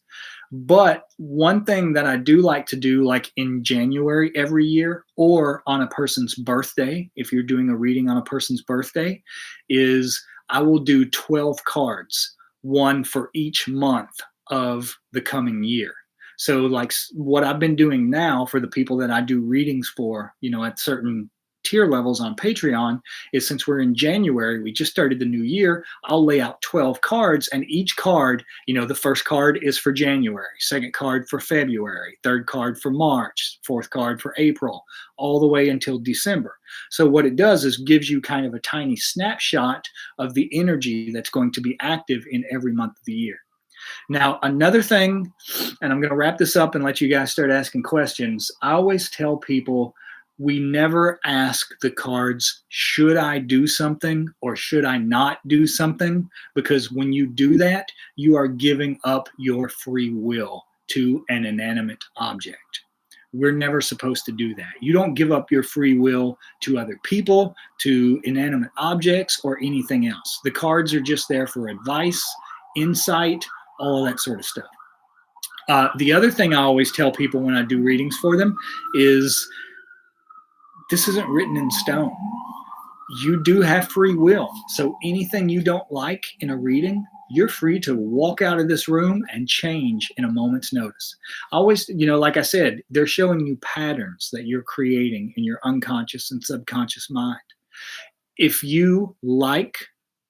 But one thing that I do like to do, like in January every year or on a person's birthday, if you're doing a reading on a person's birthday, is I will do 12 cards, 1 for each month of the coming year. So like what I've been doing now for the people that I do readings for, at certain tier levels on Patreon, is since we're in January, we just started the new year, I'll lay out 12 cards, and each card, the first card is for January, second card for February, third card for March, fourth card for April, all the way until December. So what it does is gives you kind of a tiny snapshot of the energy that's going to be active in every month of the year. Now, another thing, and I'm going to wrap this up and let you guys start asking questions. I always tell people, we never ask the cards, should I do something or should I not do something? Because when you do that, you are giving up your free will to an inanimate object. We're never supposed to do that. You don't give up your free will to other people, to inanimate objects, or anything else. The cards are just there for advice, insight, all of that sort of stuff. The other thing I always tell people when I do readings for them is, this isn't written in stone. You do have free will. So anything you don't like in a reading, you're free to walk out of this room and change in a moment's notice. Always, like I said, they're showing you patterns that you're creating in your unconscious and subconscious mind. If you like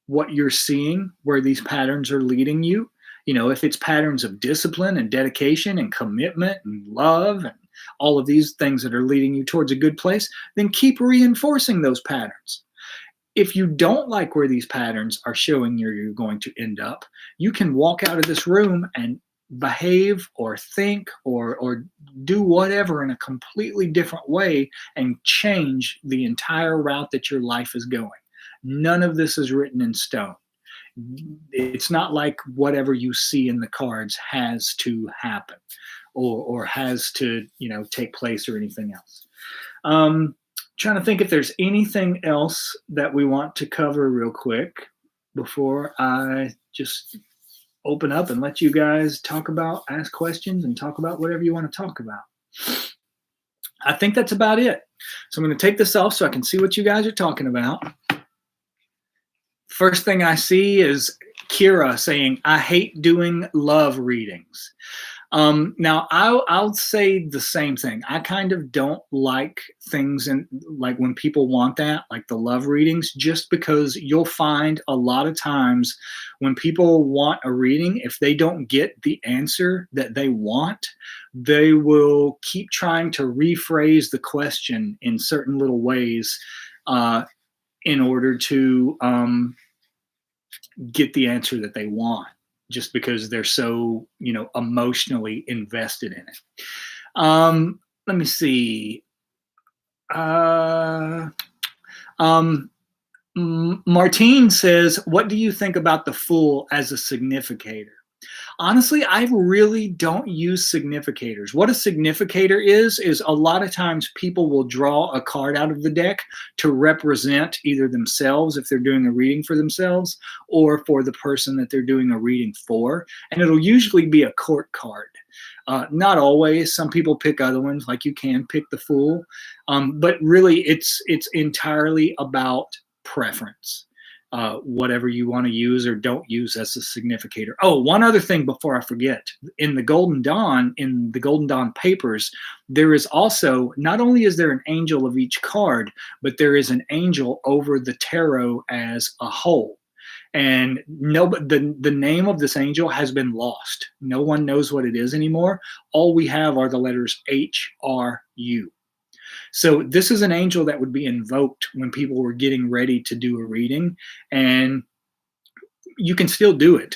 what you're seeing, where these patterns are leading you, if it's patterns of discipline and dedication and commitment and love and all of these things that are leading you towards a good place, then keep reinforcing those patterns. If you don't like where these patterns are showing you're going to end up, you can walk out of this room and behave or think or do whatever in a completely different way and change the entire route that your life is going. None of this is written in stone. It's not like whatever you see in the cards has to happen or has to, take place or anything else. Trying to think if there's anything else that we want to cover real quick before I just open up and let you guys ask questions and talk about whatever you want to talk about. I think that's about it. So I'm going to take this off so I can see what you guys are talking about. First thing I see is Kira saying, I hate doing love readings. Now, I'll say the same thing. I kind of don't like things like when people want that, like the love readings, just because you'll find a lot of times when people want a reading, if they don't get the answer that they want, they will keep trying to rephrase the question in certain little ways in order to get the answer that they want, just because they're so, emotionally invested in it. Let me see. Martine says, what do you think about the Fool as a significator? Honestly, I really don't use significators. What a significator is a lot of times people will draw a card out of the deck to represent either themselves if they're doing a reading for themselves or for the person that they're doing a reading for. And it'll usually be a court card. Not always. Some people pick other ones, like you can pick the Fool. But really, it's entirely about preference. Whatever you want to use or don't use as a significator. Oh, one other thing before I forget. In the Golden Dawn papers, there is also, not only is there an angel of each card, but there is an angel over the tarot as a whole. And the name of this angel has been lost. No one knows what it is anymore. All we have are the letters HRU. So this is an angel that would be invoked when people were getting ready to do a reading, and you can still do it.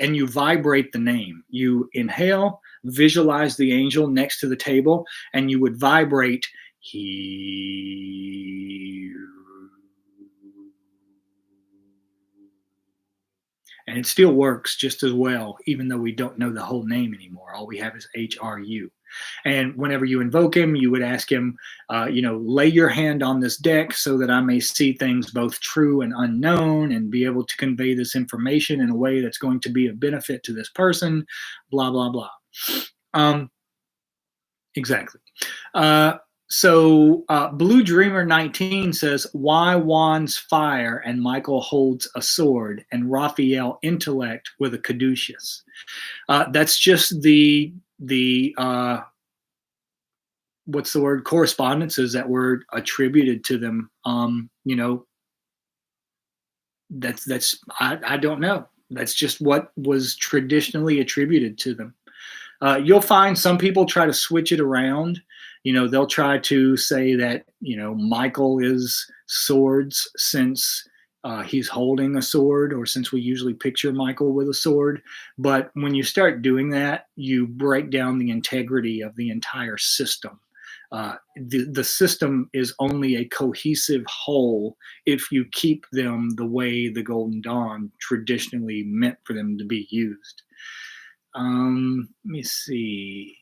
And you vibrate the name. You inhale, visualize the angel next to the table, and you would vibrate he. And it still works just as well, even though we don't know the whole name anymore. All we have is HRU. And whenever you invoke him, you would ask him, lay your hand on this deck so that I may see things both true and unknown and be able to convey this information in a way that's going to be a benefit to this person, blah, blah, blah. Exactly. So Blue Dreamer 19 says, why Juan's fire and Michael holds a sword and Raphael intellect with a caduceus? That's just the what's the word, correspondences that were attributed to them. That's I don't know. That's just what was traditionally attributed to them. You'll find some people try to switch it around. They'll try to say that, Michael is swords since he's holding a sword, or since we usually picture Michael with a sword. But when you start doing that, you break down the integrity of the entire system. The system is only a cohesive whole if you keep them the way the Golden Dawn traditionally meant for them to be used. Let me see.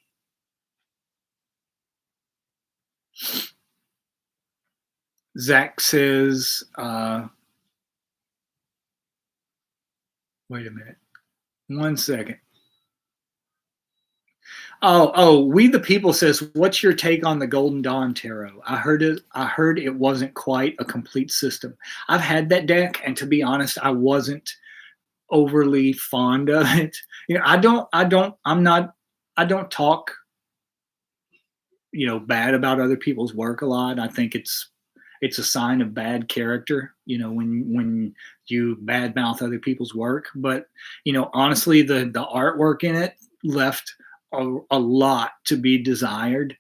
Zach says, wait a minute. 1 second. Oh, We the People says, what's your take on the Golden Dawn Tarot? I heard it wasn't quite a complete system. I've had that deck, and to be honest, I wasn't overly fond of it. I don't talk, bad about other people's work a lot. I think it's a sign of bad character, when you badmouth other people's work. But, honestly, the artwork in it left a lot to be desired.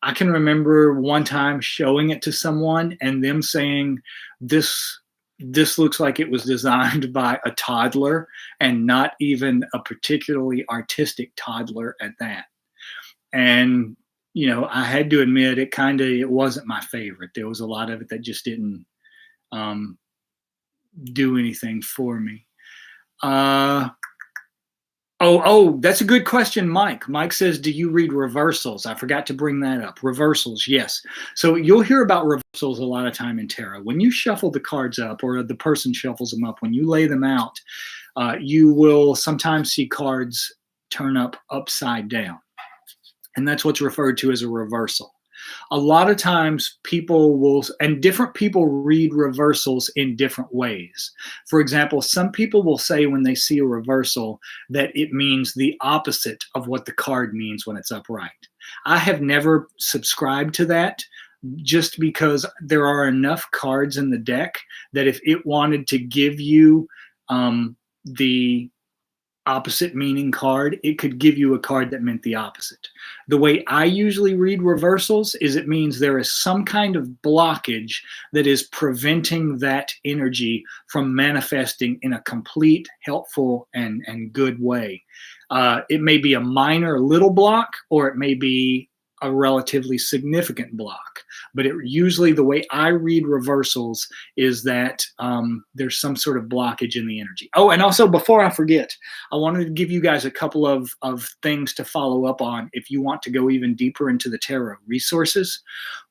I can remember one time showing it to someone and them saying, this this looks like it was designed by a toddler, and not even a particularly artistic toddler at that. And I had to admit it wasn't my favorite. There was a lot of it that just didn't um, do anything for me. Oh, that's a good question, Mike. Mike says, do you read reversals? I forgot to bring that up. Reversals, yes. So you'll hear about reversals a lot of time in tarot. When you shuffle the cards up, or the person shuffles them up, when you lay them out, you will sometimes see cards turn up upside down. And that's what's referred to as a reversal. A lot of times different people read reversals in different ways. For example, some people will say when they see a reversal that it means the opposite of what the card means when it's upright. I have never subscribed to that, just because there are enough cards in the deck that if it wanted to give you the opposite meaning card, it could give you a card that meant the opposite. The way I usually read reversals is it means there is some kind of blockage that is preventing that energy from manifesting in a complete, helpful, and good way. It may be a minor little block, or it may be a relatively significant block. But usually the way I read reversals is that there's some sort of blockage in the energy. Oh, and also before I forget, I wanted to give you guys a couple of things to follow up on if you want to go even deeper into the tarot resources.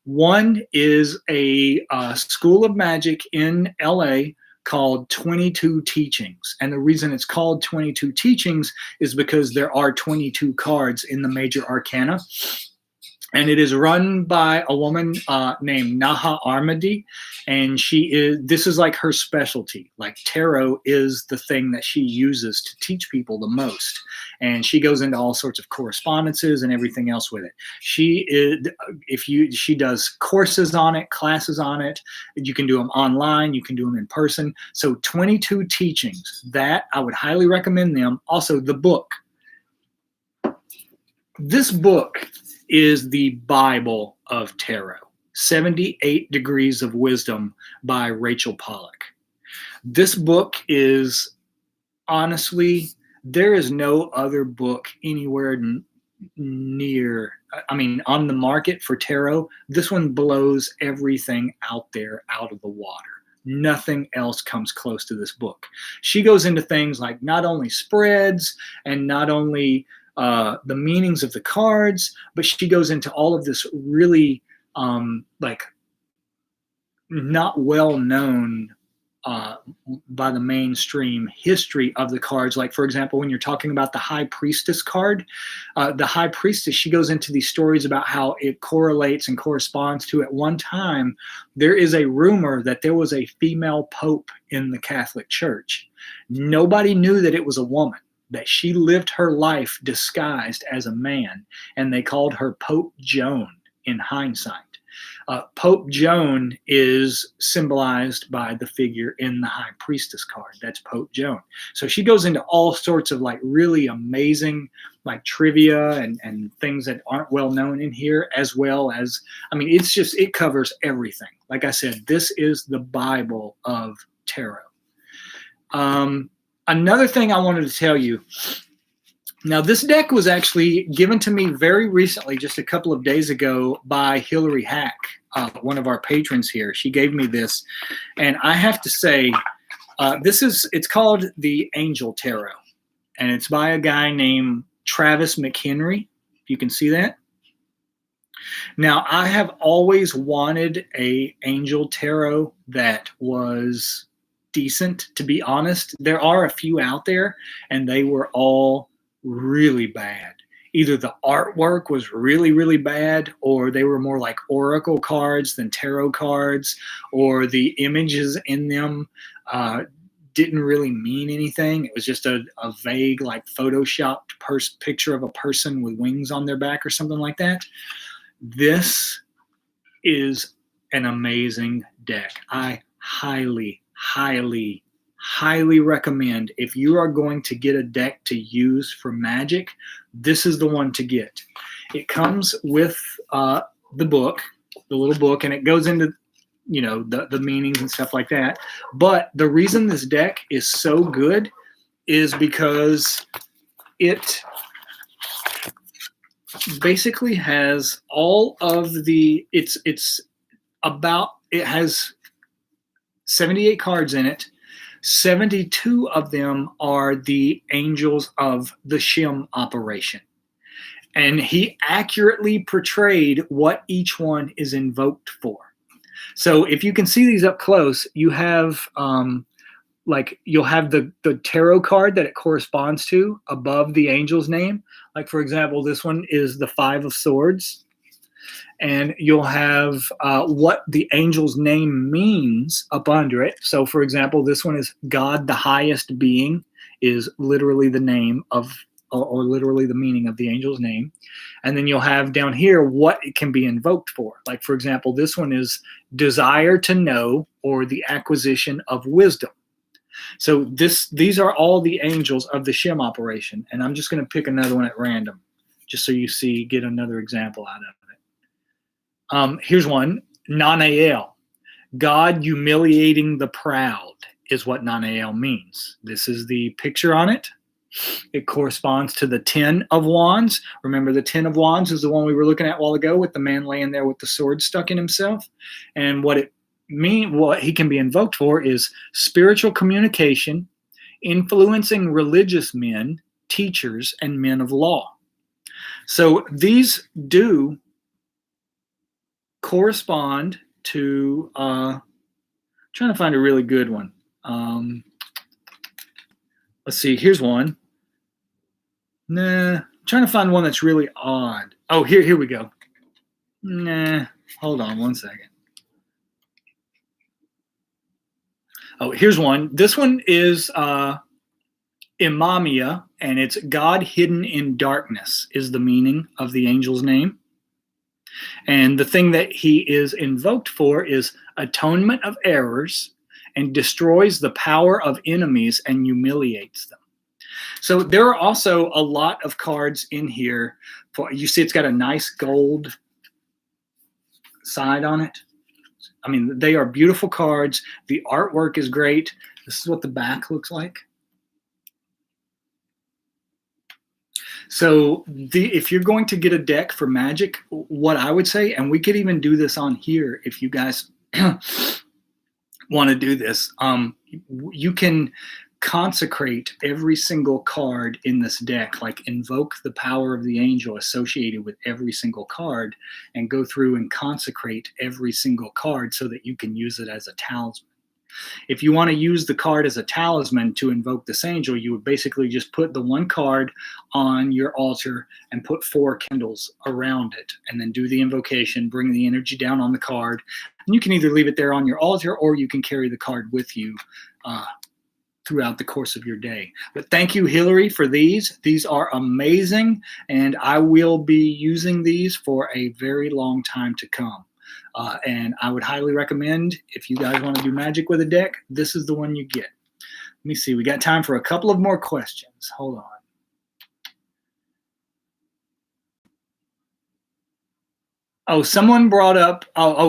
One is a school of magic in LA called 22 Teachings. And the reason it's called 22 Teachings is because there are 22 cards in the major arcana. And it is run by a woman named Naha Armadi, and this is like her specialty. Like, tarot is the thing that she uses to teach people the most. And she goes into all sorts of correspondences and everything else with it. She does courses on it, classes on it. You can do them online, you can do them in person. So 22 Teachings, that I would highly recommend them. Also, the book. This book is the Bible of tarot, 78 Degrees of Wisdom by Rachel Pollack. This book is, honestly, there is no other book anywhere near, on the market for tarot. This one blows everything out there out of the water. Nothing else comes close to this book. She goes into things like not only spreads and not only the meanings of the cards, but she goes into all of this really not well known by the mainstream history of the cards. Like, for example, when you're talking about the High Priestess card, the High Priestess, she goes into these stories about how it correlates and corresponds to, at one time, there is a rumor that there was a female pope in the Catholic Church. Nobody knew that it was a woman, that she lived her life disguised as a man, and they called her Pope Joan in hindsight. Pope Joan is symbolized by the figure in the High Priestess card. That's Pope Joan. So she goes into all sorts of really amazing trivia and things that aren't well known in here, as well as, it covers everything. Like I said, this is the Bible of tarot. Another thing I wanted to tell you, now this deck was actually given to me very recently, just a couple of days ago, by Hillary Hack, one of our patrons here. She gave me this, and I have to say, it's called the Angel Tarot, and it's by a guy named Travis McHenry, if you can see that. Now, I have always wanted a Angel Tarot that was decent, to be honest. There are a few out there, and they were all really bad. Either the artwork was really, really bad, or they were more like oracle cards than tarot cards, or the images in them didn't really mean anything. It was just a vague, photoshopped picture of a person with wings on their back or something like that. This is an amazing deck. I highly recommend, if you are going to get a deck to use for magic, this is the one to get. It comes with the book, the little book, and it goes into the meanings and stuff like that. But the reason this deck is so good is because it basically has all of the it has 78 cards in it. 72 of them are the angels of the Shem operation. And he accurately portrayed what each one is invoked for. So if you can see these up close, you have you'll have the tarot card that it corresponds to above the angel's name. Like, for example, this one is the Five of Swords. And you'll have what the angel's name means up under it. So, for example, this one is God, the highest being, is literally the name of, or literally the meaning of the angel's name. And then you'll have down here what it can be invoked for. Like, for example, this one is desire to know, or the acquisition of wisdom. So these are all the angels of the Shem operation. And I'm just going to pick another one at random, just so you get another example out of it. Here's one, Nanael. God humiliating the proud is what Nanael means. This is the picture on it. It corresponds to the 10 of Wands. Remember, the 10 of Wands is the one we were looking at a while ago with the man laying there with the sword stuck in himself. And what he can be invoked for is spiritual communication, influencing religious men, teachers, and men of law. So these do correspond to trying to find a really good one. Let's see, here's one. Trying to find one that's really odd. Oh, here we go. Hold on one second. Oh, here's one. This one is Imamia, and it's God hidden in darkness is the meaning of the angel's name. And the thing that he is invoked for is atonement of errors, and destroys the power of enemies and humiliates them. So there are also a lot of cards in here. You see it's got a nice gold side on it. I mean, they are beautiful cards. The artwork is great. This is what the back looks like. So if you're going to get a deck for Magic, what I would say, and we could even do this on here if you guys want to do this, you can consecrate every single card in this deck, like invoke the power of the angel associated with every single card, and go through and consecrate every single card so that you can use it as a talisman. If you want to use the card as a talisman to invoke this angel, you would basically just put the one card on your altar and put 4 candles around it, and then do the invocation, bring the energy down on the card. And you can either leave it there on your altar, or you can carry the card with you throughout the course of your day. But thank you, Hillary, for these. These are amazing, and I will be using these for a very long time to come. And I would highly recommend, if you guys want to do Magic with a deck, this is the one you get. Let me see. We got time for a couple of more questions. Hold on. Oh, someone brought up,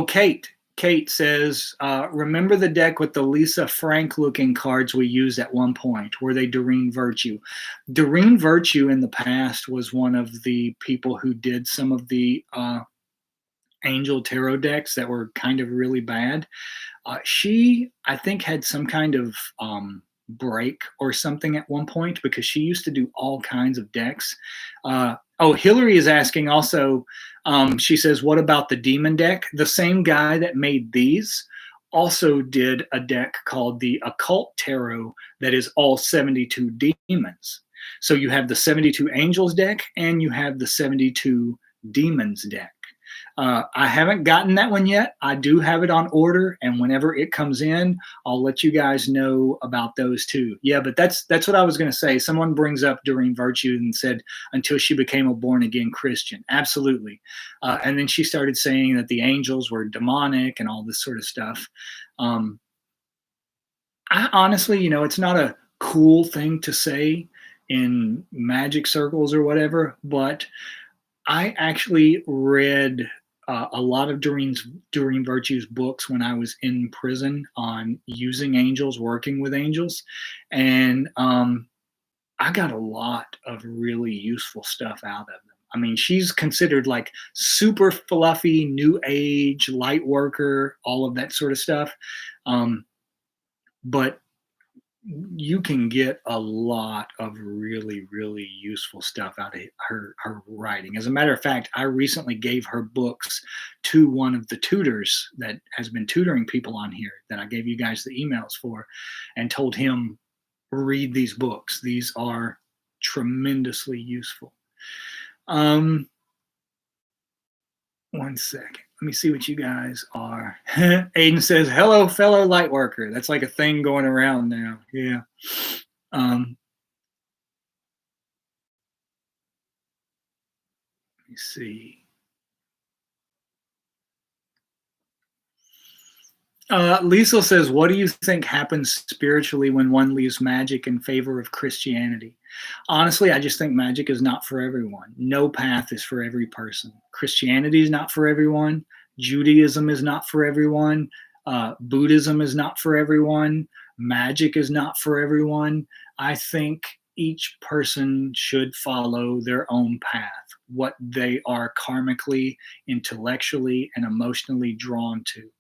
Kate. Kate says, remember the deck with the Lisa Frank looking cards we used at one point? Were they Doreen Virtue? Doreen Virtue in the past was one of the people who did some of the Angel Tarot decks that were kind of really bad. She, I think, had some kind of break or something at one point, because she used to do all kinds of decks. Hillary is asking also, she says, what about the demon deck? The same guy that made these also did a deck called the Occult Tarot that is all 72 demons. So you have the 72 angels deck and you have the 72 demons deck. I haven't gotten that one yet. I do have it on order, and whenever it comes in, I'll let you guys know about those too. Yeah, but that's what I was going to say. Someone brings up Doreen Virtue and said until she became a born-again Christian. Absolutely. And then she started saying that the angels were demonic and all this sort of stuff. I honestly, it's not a cool thing to say in magic circles or whatever, but I actually read a lot of Doreen Virtue's books when I was in prison on using angels, working with angels, and I got a lot of really useful stuff out of them. I mean, she's considered like super fluffy, new age, light worker, all of that sort of stuff. Um, but you can get a lot of really, really useful stuff out of her writing. As a matter of fact, I recently gave her books to one of the tutors that has been tutoring people on here that I gave you guys the emails for, and told him, read these books. These are tremendously useful. One second. Let me see what you guys are. Aiden says, hello, fellow light worker. That's like a thing going around now. Yeah. Let me see. Liesl says, what do you think happens spiritually when one leaves magic in favor of Christianity? Honestly, I just think magic is not for everyone. No path is for every person. Christianity is not for everyone. Judaism is not for everyone. Buddhism is not for everyone. Magic is not for everyone. I think each person should follow their own path, what they are karmically, intellectually, and emotionally drawn to.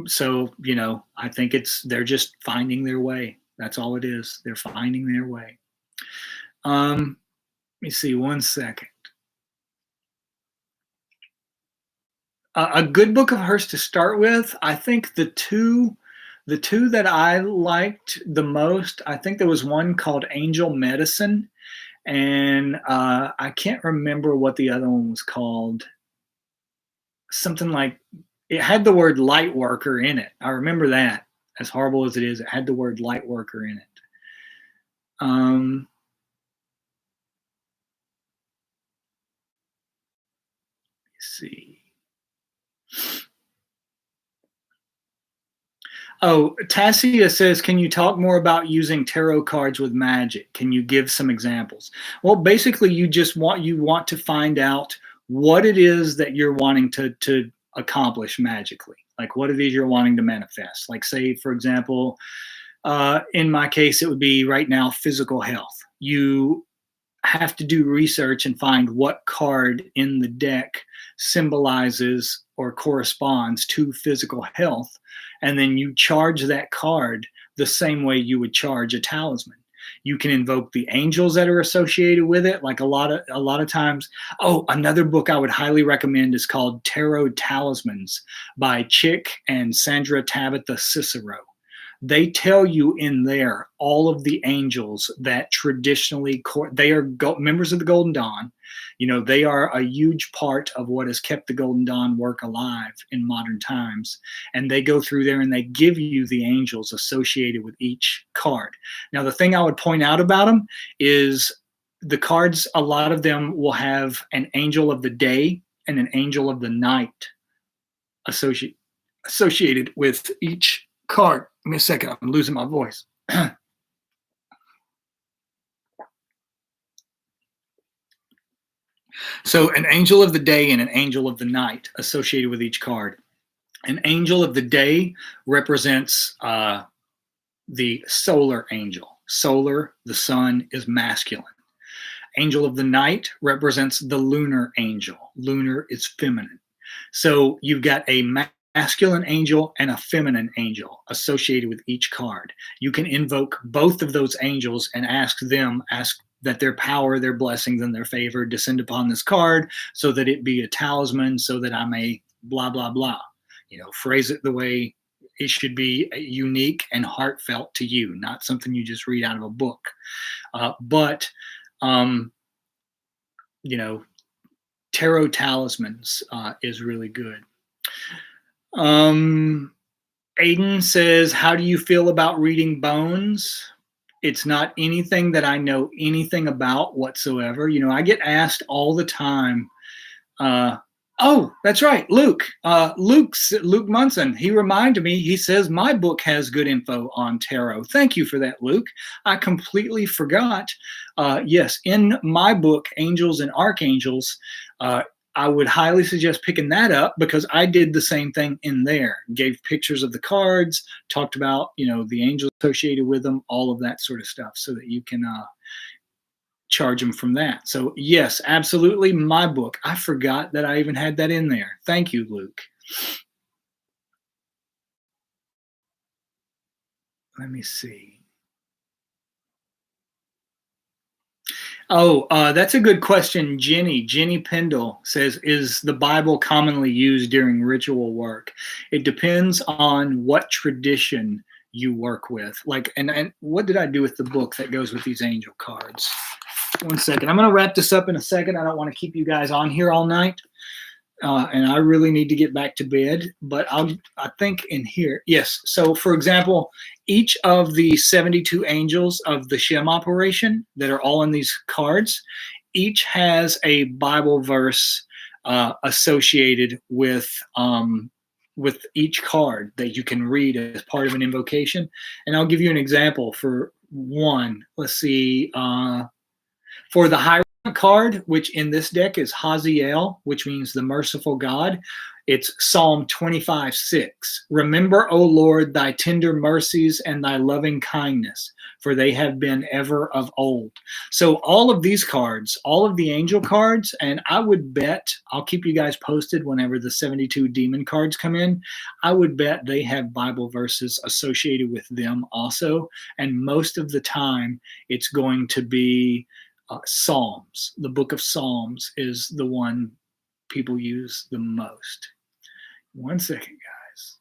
So, I think they're just finding their way. That's all it is. They're finding their way. Let me see, one second. A good book of hers to start with, I think the two that I liked the most, I think there was one called Angel Medicine, and I can't remember what the other one was called. Something like, it had the word light worker in it. I remember that. As horrible as it is, it had the word light worker in it. Let's see. Oh, Tassia says, can you talk more about using tarot cards with magic? Can you give some examples? Well, basically, you want to find out what it is that you're wanting to accomplish magically. Like what it is you're wanting to manifest. Like, say, for example, in my case, it would be right now physical health. You have to do research and find what card in the deck symbolizes or corresponds to physical health, and then you charge that card the same way you would charge a talisman. You can invoke the angels that are associated with it, like a lot of times. Oh, another book I would highly recommend is called Tarot Talismans by Chick and Sandra Tabitha Cicero. They tell you in there all of the angels that traditionally, they are members of the Golden Dawn. They are a huge part of what has kept the Golden Dawn work alive in modern times. And they go through there and they give you the angels associated with each card. Now, the thing I would point out about them is the cards, a lot of them will have an angel of the day and an angel of the night associated with each card. Give me a second, I'm losing my voice. So an angel of the day and an angel of the night associated with each card. An angel of the day represents the solar angel. Solar, the sun, is masculine. Angel of the night represents the lunar angel. Lunar is feminine. So you've got a masculine angel and a feminine angel associated with each card. You can invoke both of those angels and ask that their power, their blessings, and their favor descend upon this card so that it be a talisman, so that I may blah, blah, blah. Phrase it the way it should be, unique and heartfelt to you, not something you just read out of a book. But Tarot Talismans is really good. Aiden says, how do you feel about reading bones? It's not anything that I know anything about whatsoever. I get asked all the time, Oh, that's right, Luke. Luke Munson. He reminded me. He says my book has good info on tarot. Thank you for that, Luke. I completely forgot. Yes, in my book, Angels and Archangels, uh, I would highly suggest picking that up because I did the same thing in there. Gave pictures of the cards, talked about the angels associated with them, all of that sort of stuff, so that you can charge them from that. So yes, absolutely, my book. I forgot that I even had that in there. Thank you, Luke. Let me see. Oh, that's a good question. Jenny Pendle says, is the Bible commonly used during ritual work? It depends on what tradition you work with. Like, and what did I do with the book that goes with these angel cards? One second. I'm going to wrap this up in a second. I don't want to keep you guys on here all night. And I really need to get back to bed. But I think in here, yes. So, for example, each of the 72 angels of the Shem operation that are all in these cards, each has a Bible verse associated with each card that you can read as part of an invocation. And I'll give you an example for one. Let's see. For the High card, which in this deck is Haziel, which means the merciful God, it's Psalm 25:6. Remember, O Lord, thy tender mercies and thy loving kindness, for they have been ever of old. So all of these cards, all of the angel cards, and I would bet, I'll keep you guys posted whenever the 72 demon cards come in, I would bet they have Bible verses associated with them also. And most of the time, it's going to be Psalms. The book of Psalms is the one people use the most. One second, guys.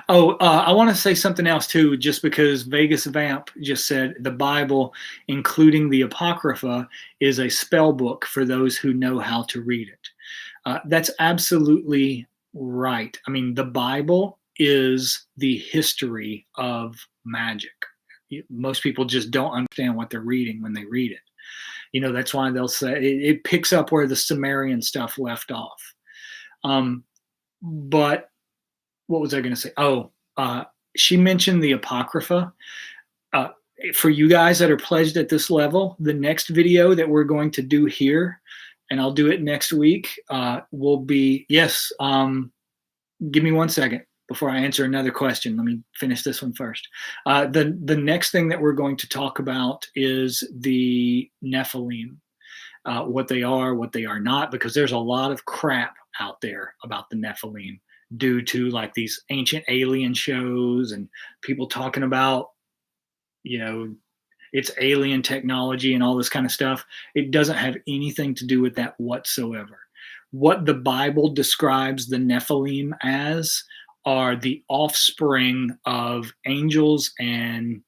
Oh, I want to say something else too, just because Vegas Vamp just said the Bible, including the Apocrypha, is a spell book for those who know how to read it. That's absolutely right. I mean, the Bible is the history of magic. Most people just don't understand what they're reading when they read it. That's why they'll say it picks up where the Sumerian stuff left off. But what was I going to say? Oh, she mentioned the Apocrypha. For you guys that are pledged at this level, the next video that we're going to do here, and I'll do it next week, will be, yes, give me 1 second. Before I answer another question, let me finish this one first. The next thing that we're going to talk about is the Nephilim, what they are not, because there's a lot of crap out there about the Nephilim due to like these ancient alien shows and people talking about, it's alien technology and all this kind of stuff. It doesn't have anything to do with that whatsoever. What the Bible describes the Nephilim as are the offspring of angels and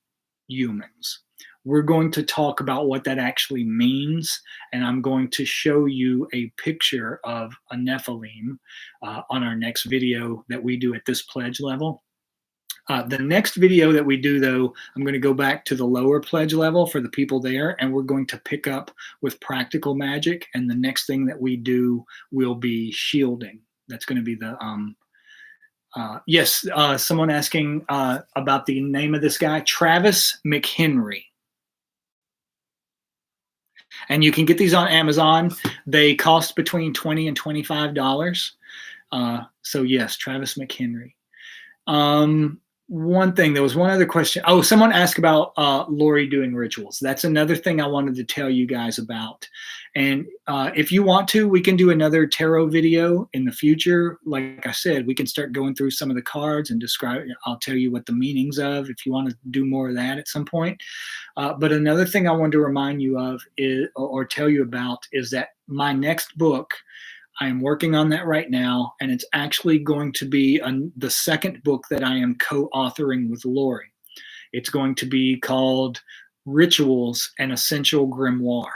humans. We're going to talk about what that actually means, and I'm going to show you a picture of a Nephilim on our next video that we do at this pledge level. The next video that we do, though, I'm going to go back to the lower pledge level for the people there, and we're going to pick up with practical magic, and the next thing that we do will be shielding. That's going to be the yes, someone asking about the name of this guy, Travis McHenry. And you can get these on Amazon. They cost between $20 and $25. So yes, Travis McHenry. One thing, there was one other question. Oh, someone asked about Lori doing rituals. That's another thing I wanted to tell you guys about. And if you want to, we can do another tarot video in the future. Like I said, we can start going through some of the cards and describe. I'll tell you what the meanings of, if you want to do more of that at some point. But another thing I wanted to remind you of is, or tell you about, is that my next book, I am working on that right now, and it's actually going to be the second book that I am co-authoring with Lori. It's going to be called Rituals: An Essential Grimoire.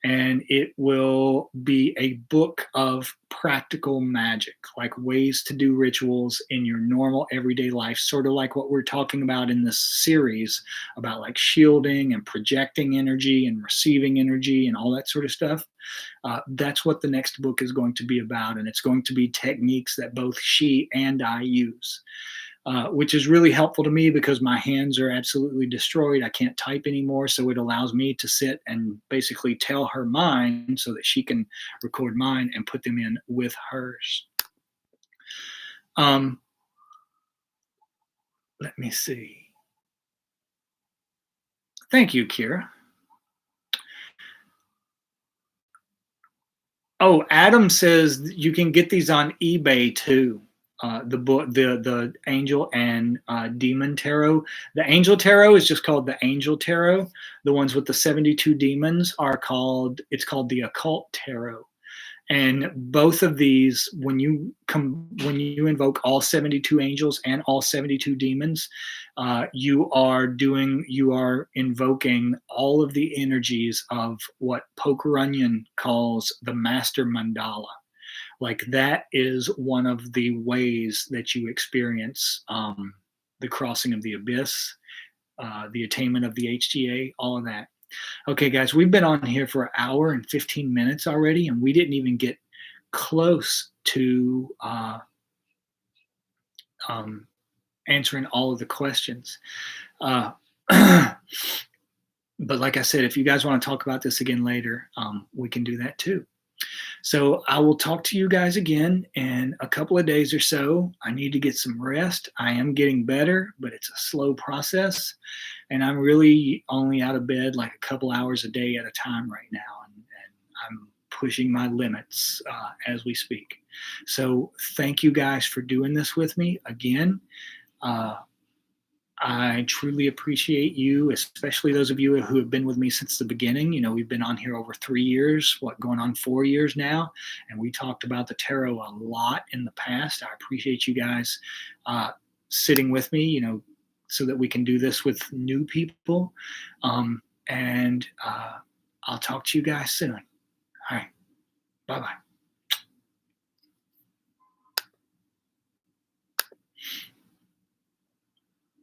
and it will be a book of practical magic, like ways to do rituals in your normal everyday life, sort of like what we're talking about in this series about like shielding and projecting energy and receiving energy and all that sort of stuff. That's what the next book is going to be about, and it's going to be techniques that both she and I use, which is really helpful to me because my hands are absolutely destroyed. I can't type anymore. So it allows me to sit and basically tell her mine so that she can record mine and put them in with hers. Um, Let me see. Thank you, Kira. Oh, Adam says you can get these on eBay too. The book, the Angel and Demon Tarot. The Angel Tarot is just called the Angel Tarot. The ones with the 72 demons are called. It's called the Occult Tarot. And both of these, when you invoke all 72 angels and all 72 demons, you are invoking all of the energies of what Poker Onion calls the Master Mandala. Like that is one of the ways that you experience the crossing of the abyss, the attainment of the HGA, all of that. Okay, guys, we've been on here for an hour and 15 minutes already, and we didn't even get close to answering all of the questions. Uh, but like I said, if you guys want to talk about this again later, we can do that too. So I will talk to you guys again in a couple of days or so. I need to get some rest. I am getting better, but it's a slow process. And I'm really only out of bed like a couple hours a day at a time right now. And I'm pushing my limits as we speak. So thank you guys for doing this with me again. I truly appreciate you, especially those of you who have been with me since the beginning. You know, we've been on here over 3 years, going on 4 years now. And we talked about the tarot a lot in the past. I appreciate you guys sitting with me, you know, so that we can do this with new people. And I'll talk to you guys soon. All right. Bye-bye.